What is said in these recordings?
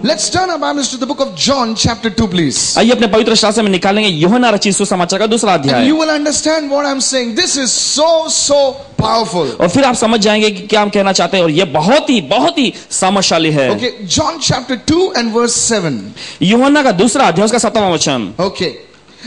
Let's turn our Bibles to the book of John, chapter 2, please. आइए अपने पवित्र शास्त्र में निकालेंगे यूहन्ना रचित सुसमाचार का दूसरा And अध्याय, you will understand what I'm saying. This is so powerful. और फिर आप समझ जाएंगे कि क्या हम कहना चाहते हैं, और ये बहुत ही सामर्थ्यशाली है। Okay, John chapter 2 and verse 7. यूहन्ना का दूसरा अध्याय उसका 7वां वचन। Okay.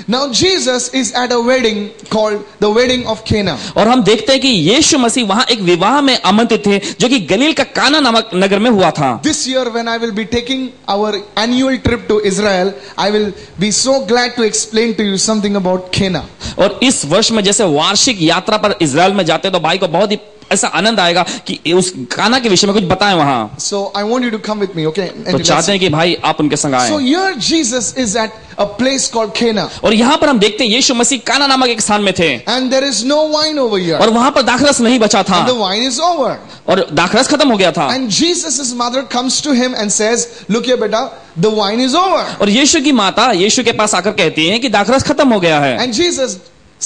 Now Jesus is at a wedding called the wedding of Cana. और हम देखते हैं कि यीशु मसीह वहां एक विवाह में आमंत्रित थे जो कि गलील का काना नामक नगर में हुआ था। This year when I will be taking our annual trip to Israel, I will be so glad to explain to you something about Cana. और इस वर्ष में जैसे वार्षिक यात्रा पर इजराइल में जाते हैं तो भाई को बहुत ही ऐसा आनंद आएगा कि उस काना के विषय में कुछ बताएं वहां। So I want you to come with me, okay? तो चाहते हैं कि भाई आप उनके संग आएं। So here Jesus is at a place called Cana. और यहाँ पर हम देखते हैं यीशु मसीह काना नामक एक स्थान में थे, And there is no wine over here. और वहां पर दाखरस नहीं बचा था, And the wine is over. और दाखरस खत्म हो गया था। And Jesus' mother comes to him and says, "Look here, beta, the wine is over." और यीशु की माता यीशु के पास आकर कहती हैं कि दाखरस खत्म हो गया है। And Jesus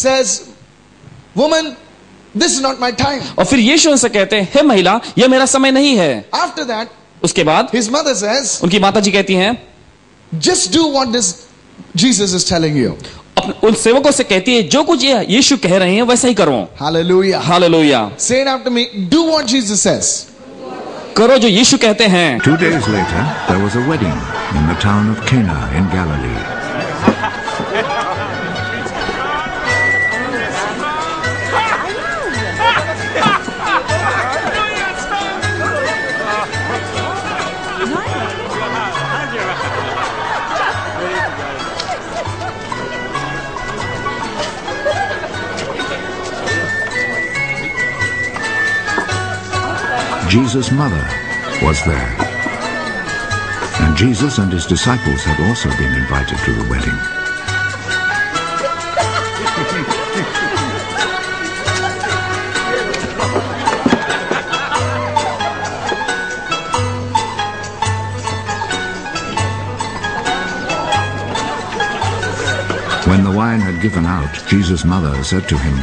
says, "Woman, this is not my time." और फिर यीशु उनसे कहते हैं, हे महिला, यह मेरा समय नहीं है। After that, उसके बाद his mother says, उनकी माता जी कहती हैं, "Just do what this Jesus is telling you." उन सेवकों से कहती है, जो कुछ ये यीशु कह रहे हैं वैसा ही करो। Hallelujah. Hallelujah. Say it after me. Do what Jesus says. करो जो यीशु कहते हैं। 2 days later, there was a wedding in the town of Cana in Galilee. Jesus' mother was there, and Jesus and his disciples had also been invited to the wedding. When the wine had given out, Jesus' mother said to him,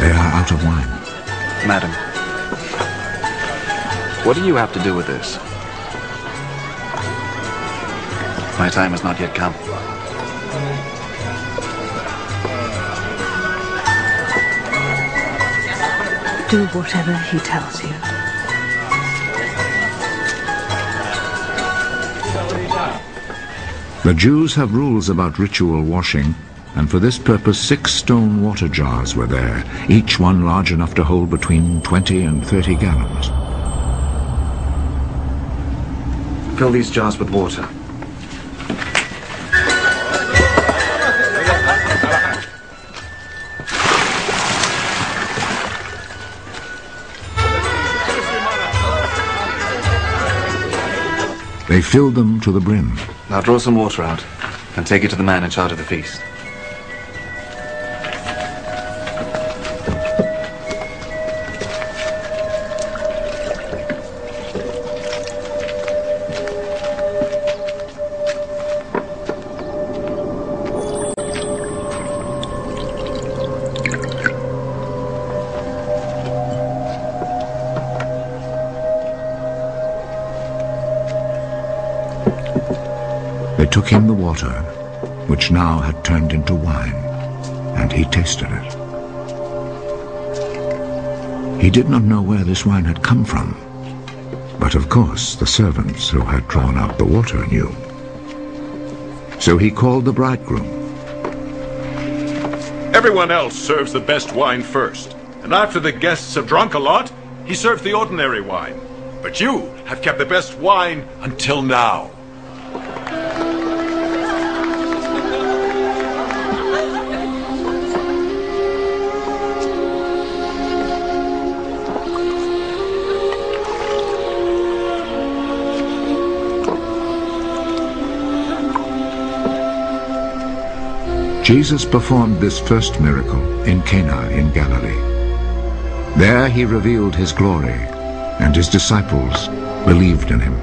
"They are out of wine." Madam, what do you have to do with this? My time has not yet come. Do whatever he tells you. The Jews have rules about ritual washing, and for this purpose 6 stone water jars were there, each one large enough to hold between 20 and 30 gallons. Fill these jars with water. They filled them to the brim. Now draw some water out and take it to the man in charge of the feast. They took him the water, which now had turned into wine, and he tasted it. He did not know where this wine had come from, but of course the servants who had drawn out the water knew. So he called the bridegroom. Everyone else serves the best wine first, and after the guests have drunk a lot, he serves the ordinary wine. But you have kept the best wine until now. Jesus performed this first miracle in Cana in Galilee. There he revealed his glory, and his disciples believed in him.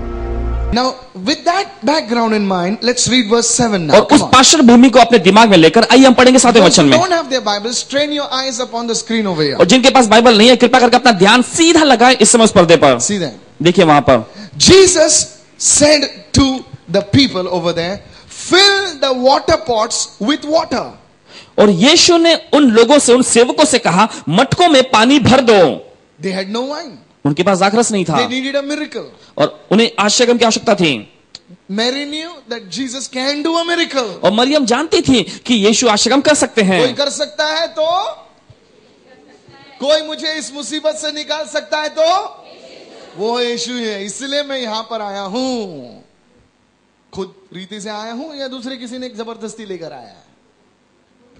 Now, with that background in mind, let's read verse 7 now. और उस पार्श्वभूमि को अपने दिमाग में लेकर आइए हम पढ़ेंगे 7वें Those वचन who में। don't have their Bibles, strain your eyes upon the screen over here. और जिनके पास बाइबल नहीं है कृपया करके अपना ध्यान सीधा लगाएं इस समय उस पर्दे पर। See that. देखिए वहां पर Jesus said to the people over there, fill the water pots with water. और यीशु ने उन लोगों से, उन सेवकों से कहा, मटकों में पानी भर दो। They had no wine. उनके पास दाखरस नहीं था They needed a miracle. और उन्हें आश्चर्य की आवश्यकता थी। Mary knew that Jesus can do a miracle. और मरियम जानती थी कि यीशु आश्चर्य कर सकते हैं। कोई कर सकता है तो, कोई मुझे इस मुसीबत से निकाल सकता है तो वो यीशु है। इसलिए मैं यहां पर आया हूं। खुद रीति से आया हूं या दूसरे किसी ने जबरदस्ती लेकर आया है?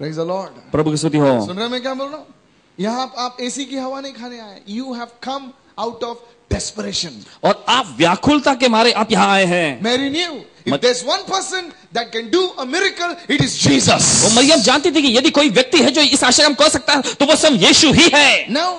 Praise the Lord. प्रभु की स्तुति हो। सुन रहे मैं क्या बोल रहा हूं? यहां आप एसी की हवा नहीं खाने आए। You have come out of desperation. और आप व्याकुलता के मारे आप यहां आए हैं। Mary knew if there's one person that can do a miracle, it is Jesus. वो मरियम जानती थी कि यदि कोई व्यक्ति है जो इस आश्चर्य को कर सकता है तो वो स्वयं यीशु ही है। Now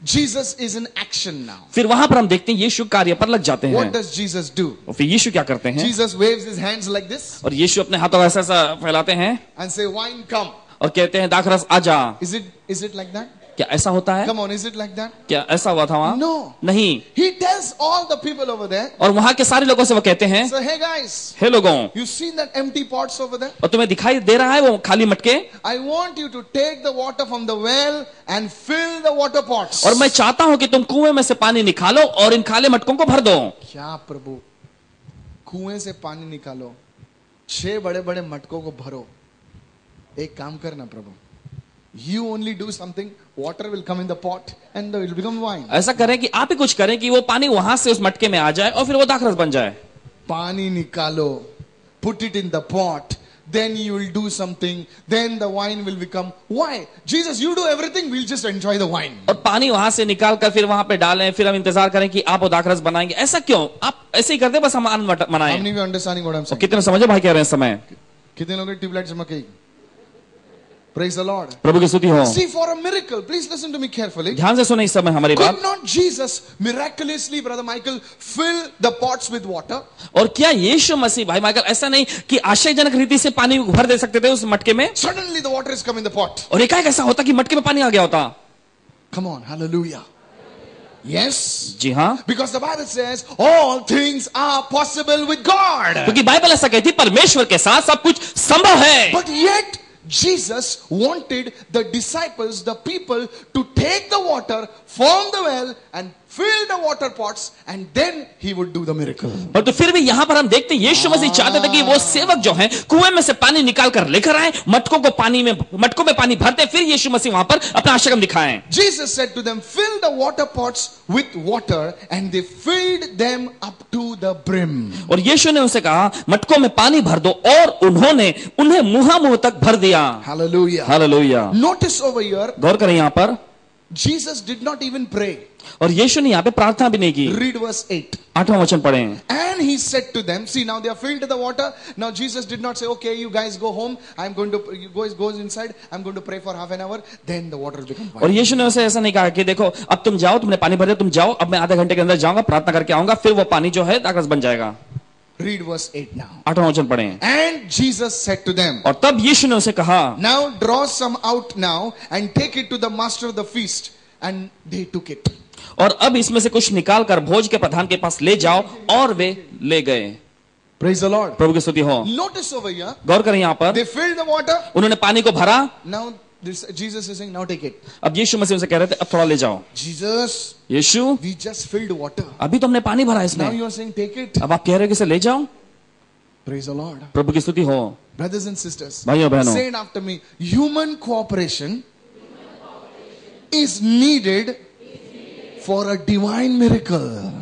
Jesus is in action now. फिर वहां पर हम देखते हैं यीशु कार्य पर लग जाते हैं। What does Jesus do? और फिर यीशु क्या करते हैं? Jesus waves his hands like this और यीशु अपने हाथों को ऐसा ऐसा फैलाते हैं and say, "Wine, come." और कहते हैं दाखरस आजा। Is it like that? क्या ऐसा होता है? Come on, is it like that? क्या ऐसा हुआ था वहां? No. नहीं। He tells all the people over there, और वहां के सारे लोगों से वो कहते हैं, so hey guys, हे लोगों, you seen that empty pots over there? और तुम्हें दिखाई दे रहा है वो खाली मटके? I want you to take the water from the well and fill the water pots. और मैं चाहता हूं कि तुम कुएं में से पानी निकालो और इन खाली मटकों को भर दो। क्या प्रभु, कुएं से पानी निकालो, 6 बड़े-बड़े मटकों को भरो। एक काम करना प्रभु, you only do something, water will come in the pot and it will become wine. ऐसा करें कि आप ही कुछ करें कि वो पानी वहां से उस मटके में आ जाए और फिर वो दाखरस बन जाए। पानी निकालो, put it in the pot, then you will do something, then the wine will become. Why? Jesus, you do everything, we'll just enjoy the wine. और पानी वहां से निकाल कर फिर वहां पे डालें, फिर हम इंतजार करें कि आप वो दाखरस बनाएंगे। ऐसा क्यों? आप ऐसे ही करते, बस हम आनंद How मनाएं। many of you understanding what I'm saying? कितने समझो भाई कह रहे हैं इस समय? कितने लोग ट्यूबलाइट चमकेगी? Praise the Lord. प्रभु की स्तुति हो। See, for a miracle, please listen to me carefully. ध्यान से सुने इस समय हमारी Could बात। not Jesus miraculously, Brother Michael, fill the pots with water? और क्या यीशु मसीह, भाई माइकल, ऐसा नहीं कि आश्चर्यजनक रीति से पानी भर दे सकते थे उस मटके में? Suddenly the water is come in the pot. और एकाएक ऐसा होता कि मटके में पानी आ गया होता? Come on, hallelujah. Yes. जी हाँ, Because the Bible says all things are possible with God. क्योंकि बाइबल ऐसा कहती है परमेश्वर के साथ सब कुछ संभव है। But yet Jesus wanted the disciples, the people, to take the water from the well and fill the water pots, and then he would do the miracle. और तो फिर भी यहां पर हम देखते हैं यीशु मसीह चाहते थे कि वो सेवक जो हैं कुएं में से पानी निकाल कर लेकर आए, मटकों में पानी भरते, फिर यीशु मसीह वहां पर अपना आश्चर्य दिखाएं। Jesus said to them, fill the water pots with water, and they filled them up to the brim. और यीशु ने उनसे कहा मटकों में पानी भर दो, और उन्होंने उन्हें मुंह तक भर दिया। Hallelujah. Hallelujah. Notice over here, गौर करें यहां पर, Jesus did not even pray. और यीशु ने यहां पे प्रार्थना भी नहीं की। Read verse 8. 8वां वचन पढ़ें। And he said to them, see, now they are filled with the water. Now Jesus did not say, okay, you guys go home. You guys go inside. I'm going to pray for half an hour. Then the water will become wine. और यीशु ने उसे ऐसा नहीं कहा कि देखो अब तुम जाओ, तुमने पानी भर दिया, तुम जाओ, अब मैं आधे घंटे के अंदर जाऊंगा, प्रार्थना करके आऊंगा, फिर वो पानी जो है दाखरस बन जाएगा। Read verse 8 now. 8वां वचन पढ़ें। And Jesus said to them, और तब यीशु ने उसे कहा, now draw some out now and take it to the master of the feast. And they took it. और अब इसमें से कुछ निकाल कर भोज के प्रधान के पास ले जाओ, और वे ले गए। Praise the Lord. प्रभु की स्तुति हो। Notice over here, गौर करें यहाँ पर, they filled the water. उन्होंने पानी को भरा। Now Jesus is saying, now take it. अब यीशु मसीह उनसे कह रहे थे अब थोड़ा ले जाओ। Jesus, Yeshu, we just filled water. अभी तो हमने पानी भरा Now इसमें, you are saying, take it. अब आप कह रहे हो कि इसे ले जाओ। Praise the Lord. प्रभु की स्तुति हो। Brothers and sisters, भाइयों बहनों, say it after me. Human cooperation is needed for a divine miracle.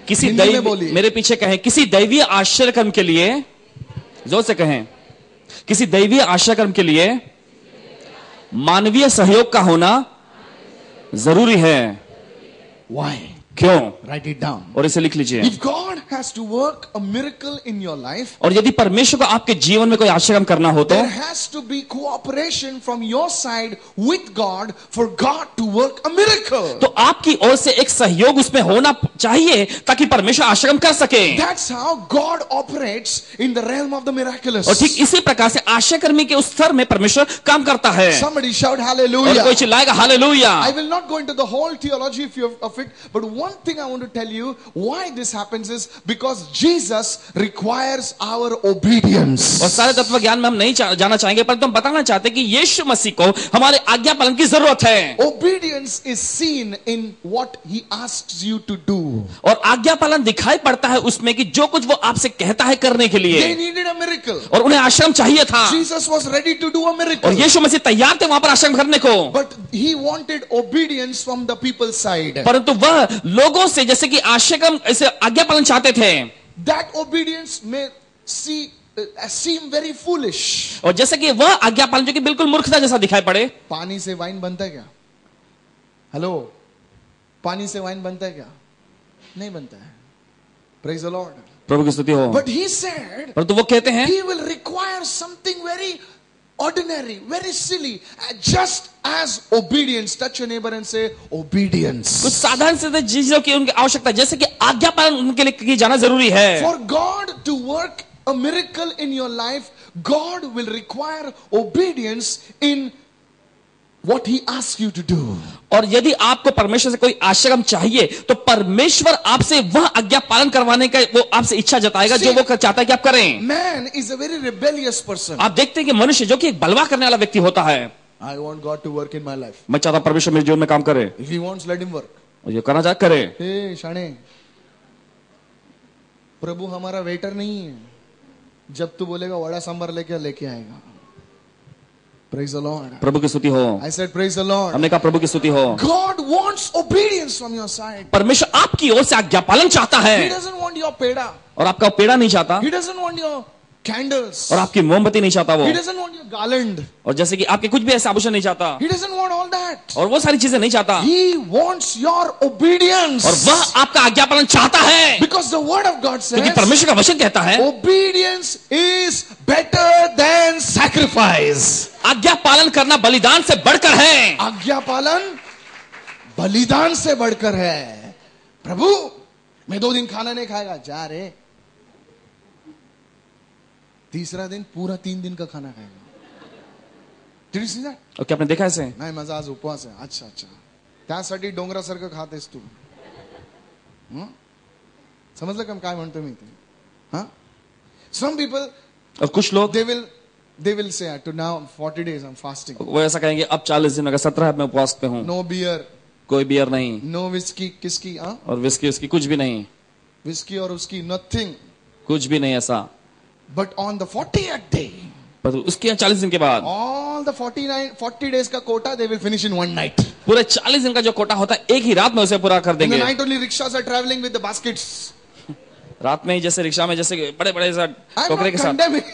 किसी हिंदी में दैवी, बोलिए। मेरे पीछे कहें, किसी दैवीय आश्चर्य कर्म के लिए, जोर से कहें, किसी दैवीय आश्चर्य कर्म के लिए मानवीय सहयोग का होना जरूरी है। Why? क्यों? Write it down. और इसे लिख लीजिए। If God has to work a miracle in your life, और यदि परमेश्वर को आपके जीवन में कोई आश्चर्य करना हो तो there has to be cooperation from your side with God for God to work a miracle. तो आपकी ओर से एक सहयोग उसमें होना चाहिए ताकि परमेश्वर आश्चर्य कर सके। That's how God operates in the realm of the miraculous. और ठीक इसी प्रकार से आश्चर्यकर्मी के उस स्तर में परमेश्वर काम करता है। Somebody shout और hallelujah. कोई चिल्लाएगा hallelujah. I will not go into the whole theology of it, but one thing I want to tell you why this happens is because Jesus requires our obedience. और सारे तत्व ज्ञान में हम नहीं जाना चाहेंगे, परंतु हम बताना चाहते हैं कि यीशु मसीह को हमारे आज्ञा पालन की जरूरत है। Obedience is seen in what he asks you to do. और आज्ञा पालन दिखाई पड़ता है उसमें कि जो कुछ वो आपसे कहता है करने के लिए। They needed a miracle. और उन्हें आश्रम चाहिए था। Jesus was ready to do a miracle. और यीशु मसीह तैयार थे वहां पर आश्रम करने को। But he wanted obedience from the people's side. परंतु वह लोगों से जैसे कि आश्रम ऐसे आज्ञा पालन चाहते थे। That obedience may seem very foolish. और जैसे कि वह आज्ञा पालन जो कि बिल्कुल मूर्खता जैसा दिखाई पड़े। पानी से वाइन बनता है क्या? हेलो, पानी से वाइन बनता है क्या? नहीं बनता है। Praise the Lord. प्रभु की स्तुति हो। But he said, परंतु वो कहते हैं he will require something very ordinary, very silly, just as obedience. Touch your neighbor and say obedience. कुछ साधारण से चीजों की उनकी आवश्यकता, जैसे कि आज्ञा पालन उनके लिए की जाना जरूरी है। For God to work a miracle in your life, God will require obedience in what he asks you to do. और यदि आपको परमेश्वर से कोई आश्रम चाहिए तो परमेश्वर आपसे वह आज्ञा पालन करवाने का वो आपसे इच्छा जताएगा जो वो चाहता है कि आप करें। Man is a very rebellious person. आप देखते हैं कि मनुष्य जो कि एक बलवा करने वाला व्यक्ति होता है। I want God to work in my life. मैं चाहता हूं परमेश्वर मेरे जीवन में काम करे। If he wants, let him work. और ये करना चाहे करे। हे शाने, प्रभु हमारा वेटर नहीं है, जब तू बोलेगा वड़ा सांबर लेके आएगा। Praise the Lord. प्रभु की स्तुति हो। I said praise the Lord. हमने कहा प्रभु की स्तुति हो। God wants obedience from your side. परमेश्वर आपकी ओर से आज्ञा पालन चाहता He है। doesn't want your peda. और आपका पेड़ा नहीं चाहता। He doesn't want your candles. और आपकी मोमबत्ती नहीं चाहता वो। He doesn't want your garland. और जैसे कि आपके कुछ भी ऐसे आभूषण नहीं चाहता। He doesn't want all that. और वो सारी चीजें नहीं चाहता। He wants your obedience. और वह आपका आज्ञा पालन चाहता है। Because the word of God क्योंकि says परमेश्वर का वचन कहता है obedience is better than sacrifice. आज्ञा पालन करना बलिदान से बढ़कर है। आज्ञा पालन बलिदान से बढ़कर है। प्रभु मैं 2 दिन खाना नहीं खाएगा, जा रे। तीसरा दिन पूरा 3 दिन का खाना खाएगा। Did you see that? और क्या आपने देखा ऐसे? नाही माझा आज उपवास आहे। अच्छा अच्छा, त्यासाठी डोंगरासारखं खातेस तू। समजलं का काय म्हणतो मी ते? हा, some people और कुछ लोग they will say to now 40 days I'm fasting. वो ऐसा कहेंगे अब 40 दिन अगर 17 मैं उपवास पे हूँ। No beer, कोई बियर नहीं। no whiskey, किसकी? और विस्की उसकी कुछ भी नहीं। whiskey और उसकी nothing. कुछ भी नहीं ऐसा। But on the 40th day, पर उसके 40 दिन के बाद all the 40 days का Kota they will finish in one night. पूरे 40 दिन का जो कोटा होता है एक ही रात में उसे पूरा कर In the देंगे। night only rickshaws are traveling with the baskets. रात में ही जैसे रिक्शा में जैसे बड़े बड़े I'm टोकरे not के साथ। condemning.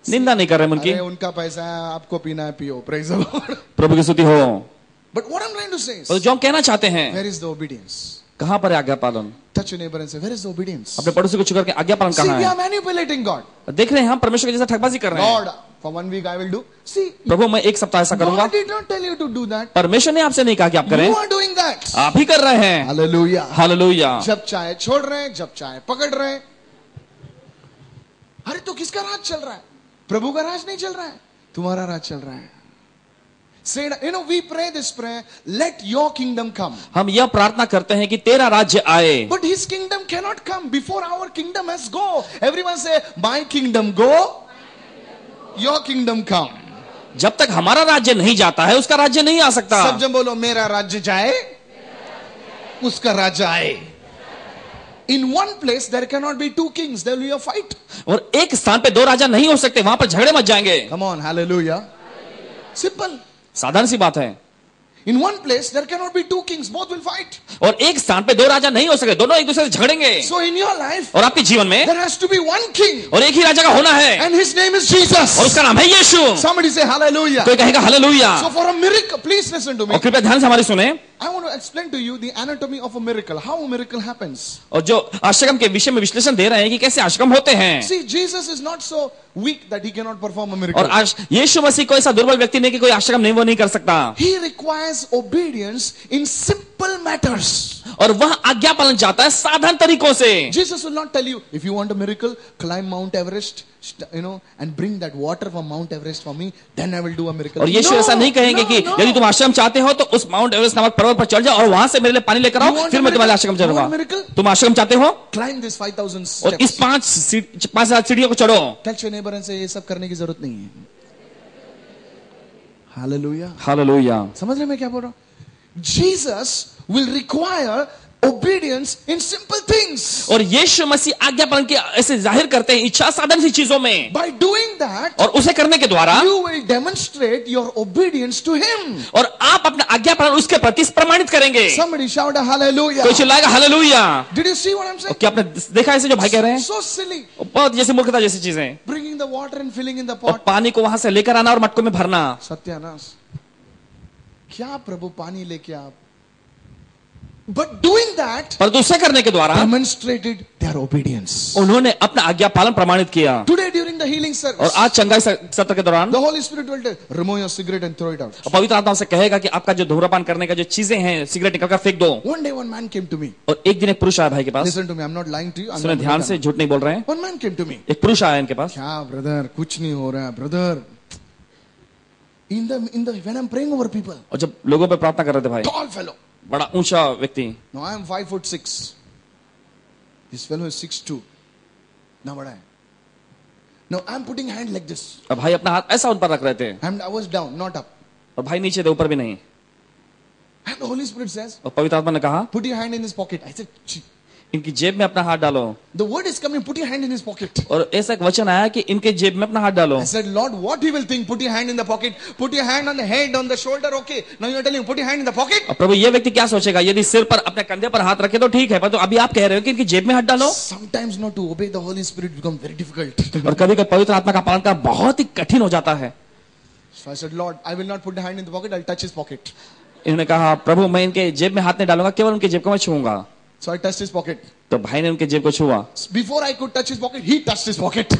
निंदा नहीं कर रहे उनकी। अरे उनका पैसा है, आपको पीना है पियो। Praise the Lord. प्रभु की स्तुति हो। But what I'm trying to say is, और जो हम कहना चाहते हैं where is the obedience? कहाँ पर है आज्ञा पालन? Touch your neighbor and say, where is the obedience? अपने पड़ोसी को छू करके आज्ञा पालन See, कहाँ we है? are manipulating God. देख रहे हैं हम परमेश्वर के जैसा ठगबाजी कर रहे हैं। Lord, for 1 week I will do. See, प्रभु मैं एक सप्ताह ऐसा करूंगा। God did not tell you to do that. परमेश्वर ने आपसे नहीं कहा कि आप करें। You are doing that. आप ही कर रहे हैं। Hallelujah. हालेलुया। जब चाहे छोड़ रहे हैं, जब चाहे पकड़ रहे हैं। अरे तो किसका राज चल रहा है? प्रभु का राज नहीं चल रहा है, तुम्हारा राज चल रहा है। Say, we pray this prayer, let your kingdom come. हम यह प्रार्थना करते हैं कि तेरा राज्य आए। But his kingdom cannot come before our kingdom has go. Everyone say, my kingdom go, your kingdom come. जब तक हमारा राज्य नहीं जाता है उसका राज्य नहीं आ सकता। सब जन बोलो, मेरा राज्य जाए, उसका राज्य आए। In one place there cannot be 2 kings, there will be a fight. और एक स्थान पे 2 राजा नहीं हो सकते, वहां पर झगड़े मच जाएंगे। Come on, hallelujah. Simple. साधारण सी बात है। In one place there cannot be 2 kings, both will fight. और एक स्थान पे 2 राजा नहीं हो सकते, दोनों एक दूसरे से झगड़ेंगे। So in your life और आपके जीवन में there has to be one king, और एक ही राजा का होना है and his name is Jesus. और उसका नाम है यीशु। Somebody say hallelujah. कोई कहेगा hallelujah. So for a miracle, please listen to me. और कृपया ध्यान से हमारी सुने। I want to explain to you the anatomy of a miracle, how a miracle happens. और जो आश्रम के विषय में विश्लेषण दे रहे हैं कि कैसे आश्रम होते हैं। See, Jesus is not so weak that he cannot perform a और miracle. यीशु मसीह को ऐसा दुर्बल व्यक्ति नहीं कि कोई आश्रम नहीं वो नहीं कर सकता। He requires obedience in simple matters. और वह आज्ञा पालन चाहता है साधारण तरीकों से। Jesus will not tell you, if you want a miracle, climb Mount Everest, and bring that water from Mount Everest for me, then I will do a miracle. और यीशु ऐसा नहीं कहेंगे कि यदि तुम आश्रम चाहते हो तो उस माउंट एवरेस्ट नामक पर्वत पर चढ़ जाओ और वहां से मेरे लिए पानी लेकर आओ, फिर मैं तुम्हारे आश्रम चढ़ूंगा। तुम आश्रम चाहते हो, Climb this 5,000 steps. और इस 5,000 सीढ़ियों को चढ़ो। Tell your neighbor and say, ये सब करने की जरूरत नहीं है। Hallelujah. हालेलुया। समझ रहे मैं क्या बोल रहा हूं? Jesus will require obedience in simple things. और यीशु मसीह आज्ञा पालन की ऐसे जाहिर करते हैं इच्छा साधारण सी चीजों में। By doing that, और उसे करने के द्वारा you will demonstrate your obedience to Him. और आप अपना आज्ञा पालन उसके प्रति प्रमाणित करेंगे। Somebody shout a hallelujah. कोई चिल्लाएगा hallelujah. Did you see what I'm saying? क्या आपने देखा ऐसे जो भाई कह रहे हैं? So silly. बहुत जैसे मूर्खता जैसी चीजें। Bringing the water and filling in the और pot. पानी को वहां से लेकर आना और मटकों में भरना। सत्यानाश। क्या प्रभु पानी लेके आप? But doing that परंतु उसे करने के द्वारा demonstrated their obedience. उन्होंने अपना आज्ञा पालन प्रमाणित किया। Today during the healing और service, आज चंगाई सत्र के दौरान the Holy Spirit will tell, remove your cigarette and throw it out. पवित्र आत्मा से कहेगा कि आपका जो धूम्रपान करने का जो चीजें हैं सिगरेट निकालकर फेंक दो। One day one man came to me. और एक दिन एक पुरुष आया भाई के पास। Listen to me, I'm not lying to you. I'm सुने not ध्यान lying. से, झूठ नहीं बोल रहे हैं। One man came to me. एक पुरुष आया इनके पास। क्या ब्रदर, कुछ नहीं हो रहा है brother. In the when I'm praying over people, और जब लोगों पे प्रार्थना कर रहे थे भाई, tall fellow. बड़ा ऊंचा व्यक्ति। Now I am 5'6". This fellow is 6'2". ना बड़ा है. Now I am putting hand like this. और भाई अपना हाथ ऐसा उन पर रख रहे थे And I was down, not up. और भाई नीचे थे, ऊपर भी नहीं। And the Holy Spirit says, और पवित्र आत्मा ने कहा put your hand in his pocket. I said, "Gee." इनकी जेब में अपना हाथ डालो। The word is coming, put your hand in his pocket. और ऐसा एक वचन आया कि इनके जेब में अपना हाथ डालो। I said, Lord, what he will think? Put your hand in the pocket. Put your hand on the head, on the shoulder. Okay. Now you are telling him, put your hand in the pocket. और प्रभु ये व्यक्ति क्या सोचेगा? यदि सिर पर अपने कंधे पर हाथ रखे तो ठीक है, पर तो अभी आप कह रहे हो कि इनकी जेब में हाथ डालो। Sometimes not to obey the Holy Spirit become very difficult. और कभी कभी पवित्र आत्मा का पालन करना बहुत ही कठिन हो जाता है। So I said, Lord, I will not put the hand in the pocket. I'll touch his pocket. इन्होंने कहा प्रभु मैं इनके जेब में हाथ नहीं डालूंगा, केवल उनकी जेब को मैं छूऊंगा। So I touched his pocket. तो भाई ने उनके जेब को छुआ। Before I could touch his pocket, he touched his pocket.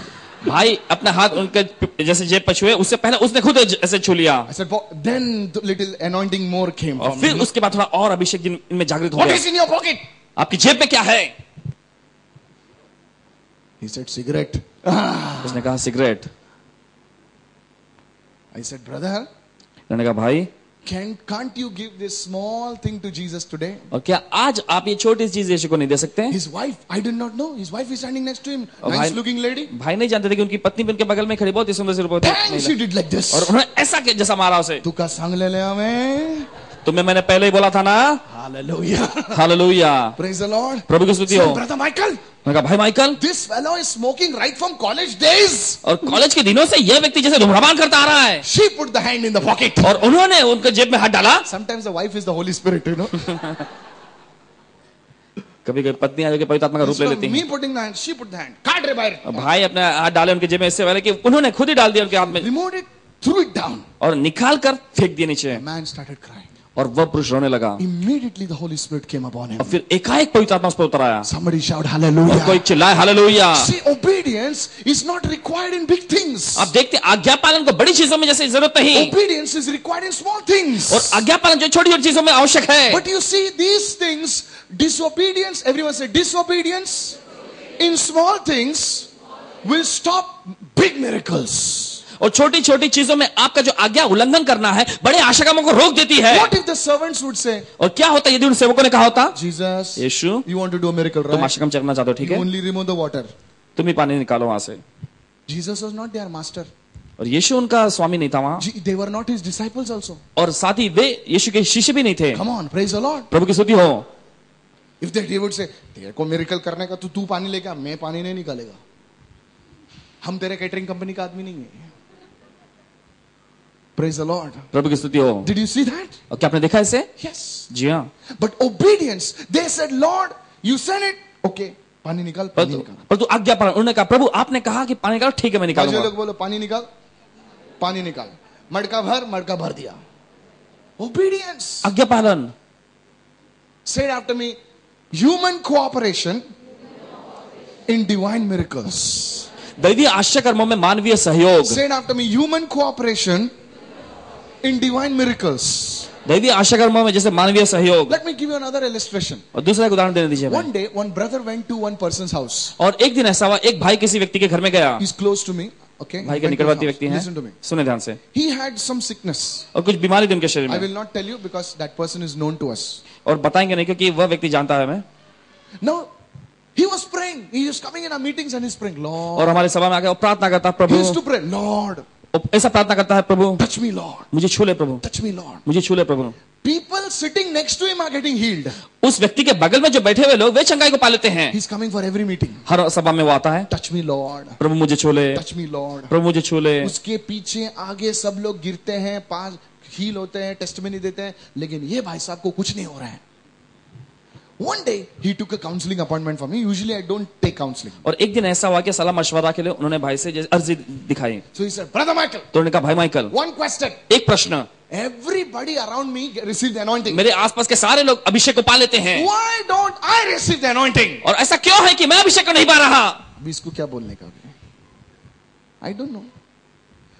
भाई अपना हाथ उनके जैसे जेब पर छुए, उससे पहले उसने खुद ऐसे छू लिया। I said, then the little anointing more came और from फिर me. उसके बाद थोड़ा और अभिषेक इनमें जागृत हो What गया। is in your pocket? आपकी जेब में क्या है? He said, cigarette. उसने कहा सिगरेट। I said, brother, उन्होंने कहा भाई can't you give this small thing to Jesus today? और क्या आज आप ये छोटी सी चीज यीशु को नहीं दे सकते? His wife, I did not know. His wife is standing next to him. और Nice looking lady. भाई नहीं जानते थे कि उनकी पत्नी भी उनके बगल में खड़ी बहुत ही सुंदर सी रूप Bang, she did like this. और उन्होंने ऐसा किया जैसा मारा उसे। तू का संग ले ले हमें. तुम्हें मैंने पहले ही बोला था ना। Hallelujah. Hallelujah. Praise the Lord. प्रभु की स्तुति हो। Brother Michael, मैंने कहा भाई Michael, this fellow is smoking right from college days. और कॉलेज के दिनों से यह व्यक्ति जैसे धूम्रपान करता आ रहा है। She put the hand in the pocket. और उन्होंने उनके जेब में हाथ डाला। Sometimes the wife is the Holy Spirit, you know. कभी कभी पत्नी आके पवित्र आत्मा का रूप ले Instead लेती of me हैं। putting the hand, she put the hand. काट रे बाहर. और भाई अपने हाथ डाले उनके जेब में, इससे पहले कि उन्होंने खुद ही डाल दिया उनके हाथ में Removed it, threw it down. और निकाल कर फेंक दिया नीचे। The man started crying. और वह पुरुष रोने लगा। Immediately the Holy Spirit came upon him. और फिर एकाएक पवित्र आत्मा उस पर उतर आया। Somebody shout और hallelujah. कोई चिल्लाए hallelujah. See, obedience is not required in big things. आप देखते हैं आज्ञा पालन को बड़ी चीजों में जैसे जरूरत नहीं, Obedience is required in small things. और आज्ञा पालन जो छोटी छोटी चीजों में आवश्यक है। But you see, these things, disobedience, everyone say disobedience in small things will stop big miracles. और छोटी छोटी चीजों में आपका जो आज्ञा उल्लंघन करना है बड़े आशा कामों को रोक देती है। What if the servants would say, और क्या होता यदि उन सेवकों ने कहा होता, Jesus, Yeshu you want to do a miracle, तुम right? आशा काम करना चाहते हो, ठीक You है, only remove the water. तुम ही पानी निकालो वहां से। Jesus was not their master. और यीशु उनका स्वामी नहीं था वहां, They were not his disciples also. और साथ ही वे यीशु के शिष्य भी नहीं थे। Come on, praise the Lord. प्रभु की स्तुति हो। If they would say, तेरे को मिरेकल करने का तू पानी लेके आ, मैं पानी नहीं निकालेगा, हम तेरे कैटरिंग कंपनी का आदमी नहीं है। Praise the Lord. प्रभु की स्तुति हो। Did you see that? और क्या आपने देखा इसे? Yes. जी हाँ। But obedience, they said, Lord, you said it. Okay, पानी निकाल, पानी निकाल। पर तू आज्ञा पालन, उन्होंने कहा प्रभु आपने कहा कि पानी निकालो, ठीक है मैं बाजू निकालूंगा। लोग बोलो पानी निकाल, पानी निकाल, मटका भर दिया। Obedience. आज्ञा पालन। Say it after me. Human cooperation in divine miracles. दैवीय आश्चर्य कर्मों में मानवीय सहयोग। Say it after me. Human cooperation in divine miracles. दैवीय आशा कर्मों में जैसे मानवीय सहयोग। Let me give you another illustration. और दूसरा एक उदाहरण देने दीजिए One day, one brother went to one person's house. और एक दिन ऐसा हुआ, एक भाई किसी व्यक्ति के घर में गया। He's close to me. Okay. भाई He के went to his निकटवर्ती house. व्यक्ति हैं। Listen to me. सुने ध्यान से। He had some sickness. और कुछ बीमारी थी उनके शरीर I में। will not tell you because that person is known to us. और बताएंगे नहीं क्योंकि वह व्यक्ति जानता है हमें। Now, he was praying. He was coming in our meetings and he's praying, Lord. और हमारे सभा में आके वो प्रार्थना करता है, He Prabhu. used to pray, Lord, ऐसा प्रार्थना करता है, प्रभु touch me, Lord. मुझे छू ले प्रभु, Touch me, Lord. मुझे छू ले प्रभु। People sitting next to him are getting healed. उस व्यक्ति के बगल में जो बैठे हुए लोग वे चंगाई को पा लेते हैं। He's coming for every meeting. हर सभा में वो आता है, Touch me, Lord. प्रभु मुझे छू ले, Touch me, Lord. प्रभु मुझे छू ले। उसके पीछे आगे सब लोग गिरते हैं, पास हील होते हैं, टेस्टिमनी देते हैं, लेकिन ये भाई साहब को कुछ नहीं हो रहा है। One day he took a counseling appointment for me. Usually I don't take counseling. और एक दिन ऐसा हुआ कि सलाह मशवरा के लिए उन्होंने भाई से जैसे अर्जी दिखाई। So he said, Brother Michael, तो उन्होंने कहा, भाई माइकल, one question. एक प्रश्न। Everybody around me received the anointing. मेरे आसपास के सारे लोग अभिषेक को पा लेते हैं, Why don't I receive the anointing? और ऐसा क्यों है कि मैं अभिषेक को नहीं पा रहा? अभी इसको क्या बोलने का? I don't know.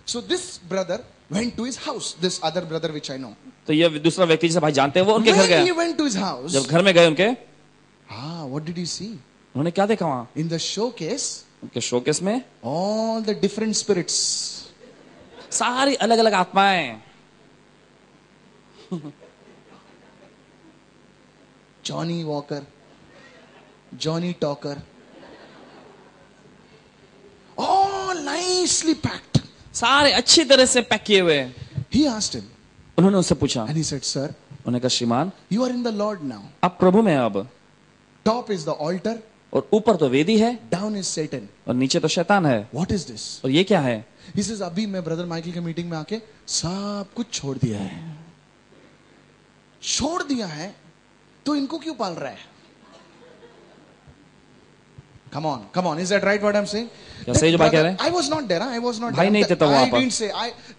So this brother went to his house. This other brother which I know. तो ये दूसरा व्यक्ति जिसे भाई जानते हैं वो उनके घर When he गया। went to his house, जब घर में गए उनके, what did he see? उन्होंने क्या देखा वहां? In the showcase, उनके शोकेस में all the different spirits. सारी अलग अलग आत्माएं। Johnny Walker, Johnny Talker, all nicely packed. सारे अच्छी तरह से पैक किए हुए। He asked him, उन्होंने उससे पूछा, and he said, Sir, उन्होंने कहा, श्रीमान you are in the Lord now. आप प्रभु में हैं अब, Top is the altar, और ऊपर तो वेदी है down is Satan. और नीचे तो शैतान है। What is this? और ये क्या है? He says, अभी मैं ब्रदर माइकल के मीटिंग में आके सब कुछ छोड़ दिया है। छोड़ दिया है तो इनको क्यों पाल रहा है? Come on, is that right what I'm saying? क्या सही जो भाई कह रहे हैं? I was not there, I was not भाई there. नहीं थे तब वहां I पर। didn't say,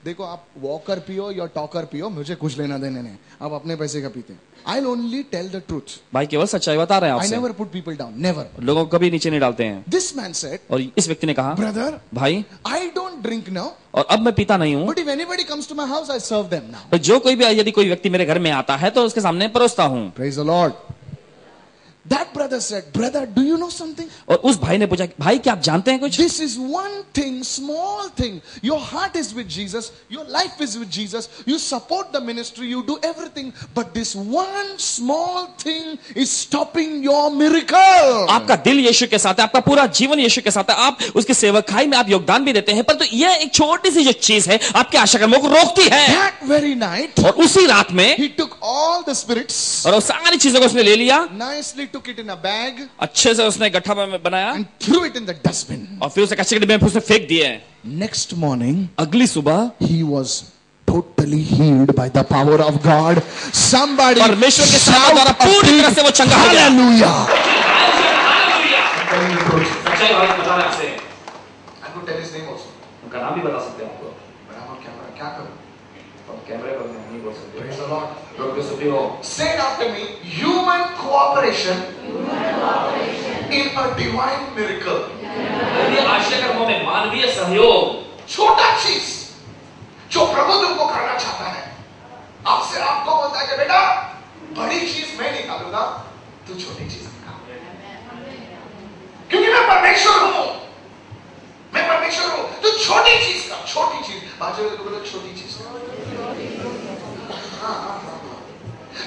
देखो आप वॉकर पियो या टॉकर पियो, मुझे कुछ लेना देने नहीं, आप अपने पैसे का पीते हैं। I'll only tell the truth. भाई केवल सच्चाई बता रहे हैं I आपसे, never put people down, never. लोगों को कभी नीचे नहीं डालते हैं। This man said, और इस व्यक्ति ने कहा, brother, भाई I don't drink now, और अब मैं पीता नहीं हूँ, but if anybody comes to my house, I serve them now. पर जो कोई भी यदि कोई व्यक्ति मेरे घर में आता है तो उसके सामने परोसता हूँ। Praise the Lord. That brother said, brother, do you know something? और उस भाई ने पूछा, भाई क्या आप जानते हैं कुछ? This is one thing, small thing. Your heart is with Jesus. Your life is with Jesus. You support the ministry. You do everything. But this one small thing is stopping your miracle. आपका दिल यीशु के साथ है, आपका पूरा जीवन यीशु के साथ है, आप उसकी सेवकाई में आप योगदान भी देते हैं, पर तो यह एक छोटी सी जो चीज है आपके आशा कर्मों को रोकती है। That very night, और उसी रात में he took all the spirits, और वो सारी चीजों को उसने ले लिया, nicely took it in a bag, अच्छे से उसने गट्ठा में बनाया and threw it in the dustbin. और फिर उसे कचरे के डिब्बे में उसने फेंक दिए। Next morning, अगली सुबह he was totally healed by the power of God. Somebody परमेश्वर के सामर्थ्य shout द्वारा a पूरी big तरह से वो चंगा हो गया। hallelujah. सच्चाई बात बता रहे हैं आपसे। I could tell his name also. उनका नाम भी बता सकते हैं आपको। But I'm on camera. क्या करूं? और कैमरे पर नहीं बोल सकते। Praise the Lord. लोग भी सुखी हो। Say it after me. Human cooperation in a divine miracle. यदि आशा कर्मों में मानवीय सहयोग, छोटा चीज जो प्रभु तुमको करना चाहता है, आपसे आपको बोलता है कि बेटा बड़ी चीज मैं निकालूंगा, तू छोटी चीज निकाल, क्योंकि मैं परमेश्वर हूं, मैं परमेश्वर हूं, तू छोटी चीज का, छोटी चीज बाजू में बोलो छोटी चीज।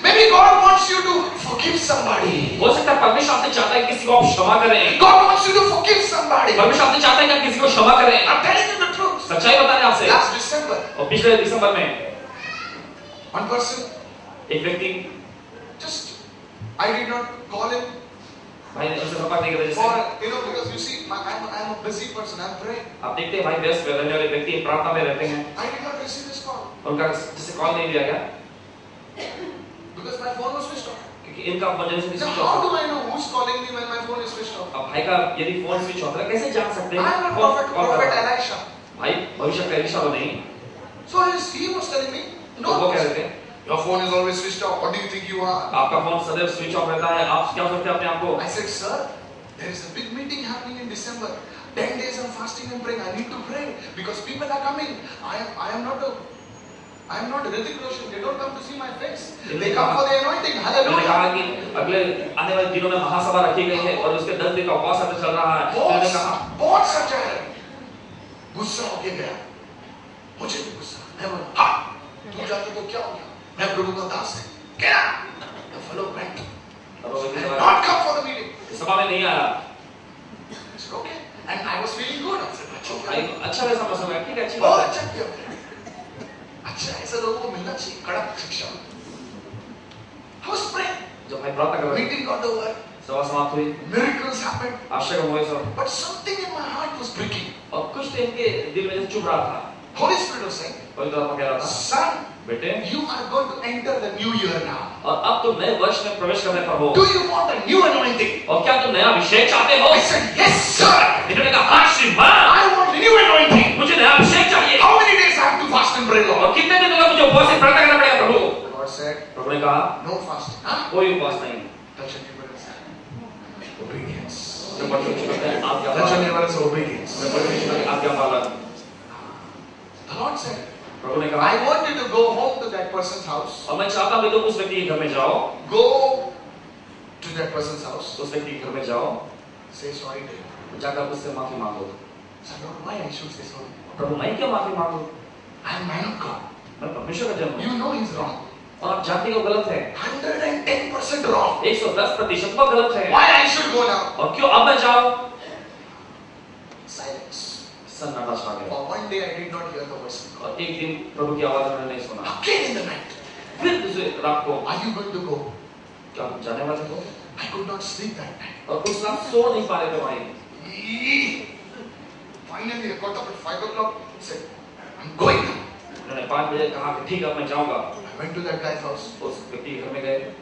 Maybe God wants you to forgive somebody. हो सकता है परमेश्वर आपसे चाहता है कि किसी को आप क्षमा करें। God wants you to forgive somebody. परमेश्वर आपसे चाहता है कि आप किसी को क्षमा करें। I'm telling you the truth. सच्चाई बता रहे हैं आपसे। Last December, और पिछले दिसंबर में one person, एक व्यक्ति, just I did not call him भाई ने उनसे संपर्क नहीं किया, for, जैसे because you see, I'm a busy person. I'm praying. आप देखते हैं भाई व्यस्त रहने वाले व्यक्ति प्रार्थना में रहते हैं, I did not receive this call उनका जैसे कॉल नहीं लिया गया because my phone was switched off. क्योंकि इनका फोन जैसे Now switch how of. do I know who's calling me when my phone is switched off? अब भाई का यदि फोन स्विच ऑफ है कैसे जान सकते हैं? I am a कौन prophet, कॉल कर prophet रहा है? Elisha. भाई भविष्य का एलिशा तो नहीं। So he was telling me, तो वो कह no, रहे थे, your phone is always switched off. What do you think you are? आपका फोन सदैव स्विच ऑफ रहता है, आप क्या सोचते हैं अपने आप को? I said, sir, there is a big meeting happening in December. 10 days I'm fasting and praying. I need to pray because people are coming. I am not a I'm not Hrithik Roshan. They don't come to see my face. They come for the anointing. मैंने कहा Hallelujah. कि अगले आने वाले दिनों में महासभा रखी गई है और उसके 10 दिन का उपवास अभी चल रहा है। मैंने कहा बहुत सच्चा है। गुस्सा होके गया। मुझे भी गुस्सा। मैं बोला, हाँ, तू जाते तो क्या हो गया? मैं प्रभु का दास है। क्या? The fellow went. Not come for the meeting. सभा में नहीं आया। I said, okay. And I was feeling good. I said, अच्छा वैसा मौसम है, ठीक है, अच्छी बहुत बात है। अच्छा किया। अच्छा ऐसे लोगों को मिलना चाहिए, कड़क शिक्षा। I was praying. जब भाई प्रार्थना कर रहे थे, Meeting got over. सभा समाप्त हुई, Miracles happened. आश्चर्य हुए सब, But something in my heart was breaking. और कुछ तो इनके दिल में जैसे चुभ रहा था। Holy Spirit was saying, पवित्र आत्मा कह रहा था, son, बेटे, you are going to enter the new year now. और अब तुम नए वर्ष में प्रवेश करने पर हो। Do you want a new anointing? और क्या तुम नया अभिषेक चाहते हो? I said, yes, sir. इन्होंने कहा, हाँ श्रीमान, I want a new anointing. मुझे नया अभिषेक चाहिए। How many days I have to fast and pray, और Lord? कितने दिन तक मुझे उपवास से प्रार्थना करना पड़ेगा प्रभु? The Lord said, प्रभु ने कहा, no fasting. Huh? कोई उपवास नहीं। Touch your neighbor and say, obedience. जब बच्चों को कहते हैं आज्ञा Touch your पालन, neighbor and say, obedience. जब बच्चों को कहते हैं आज्ञा पालन, The Lord said, प्रभु ने कहा, I want you to go home to that person's house. और मैं चाहता हूँ कि तुम उस व्यक्ति के घर में जाओ, Go to that person's house. उस व्यक्ति के घर में जाओ, Say sorry to him. जाकर उससे माफी मांगो। So Lord, why I should say sorry? प्रभु मैं क्यों माफी मांगू? I am man of God. मैं परमेश्वर का जन्म हूँ, You know he's wrong. और आप जानते हो गलत है, 110% wrong. 110% वो गलत है, Why I should go now? और क्यों अब मैं जाऊँ? Silence. सन्नाटा छा गया, For one day I did not hear the voice of God. और एक दिन प्रभु की आवाज मैंने नहीं सुना। Again in the night. फिर दूसरे रात को, Are you going to go? क्या हम जाने वाले हो? I could not sleep that night. और उस रात सो नहीं पा रहे थे भाई। Finally I got up at 5 o'clock. Said, I'm going now. उन्होंने 5 बजे कहा कि ठीक है मैं जाऊंगा। I went to that guy's house. उस व्यक्ति के घर में गए,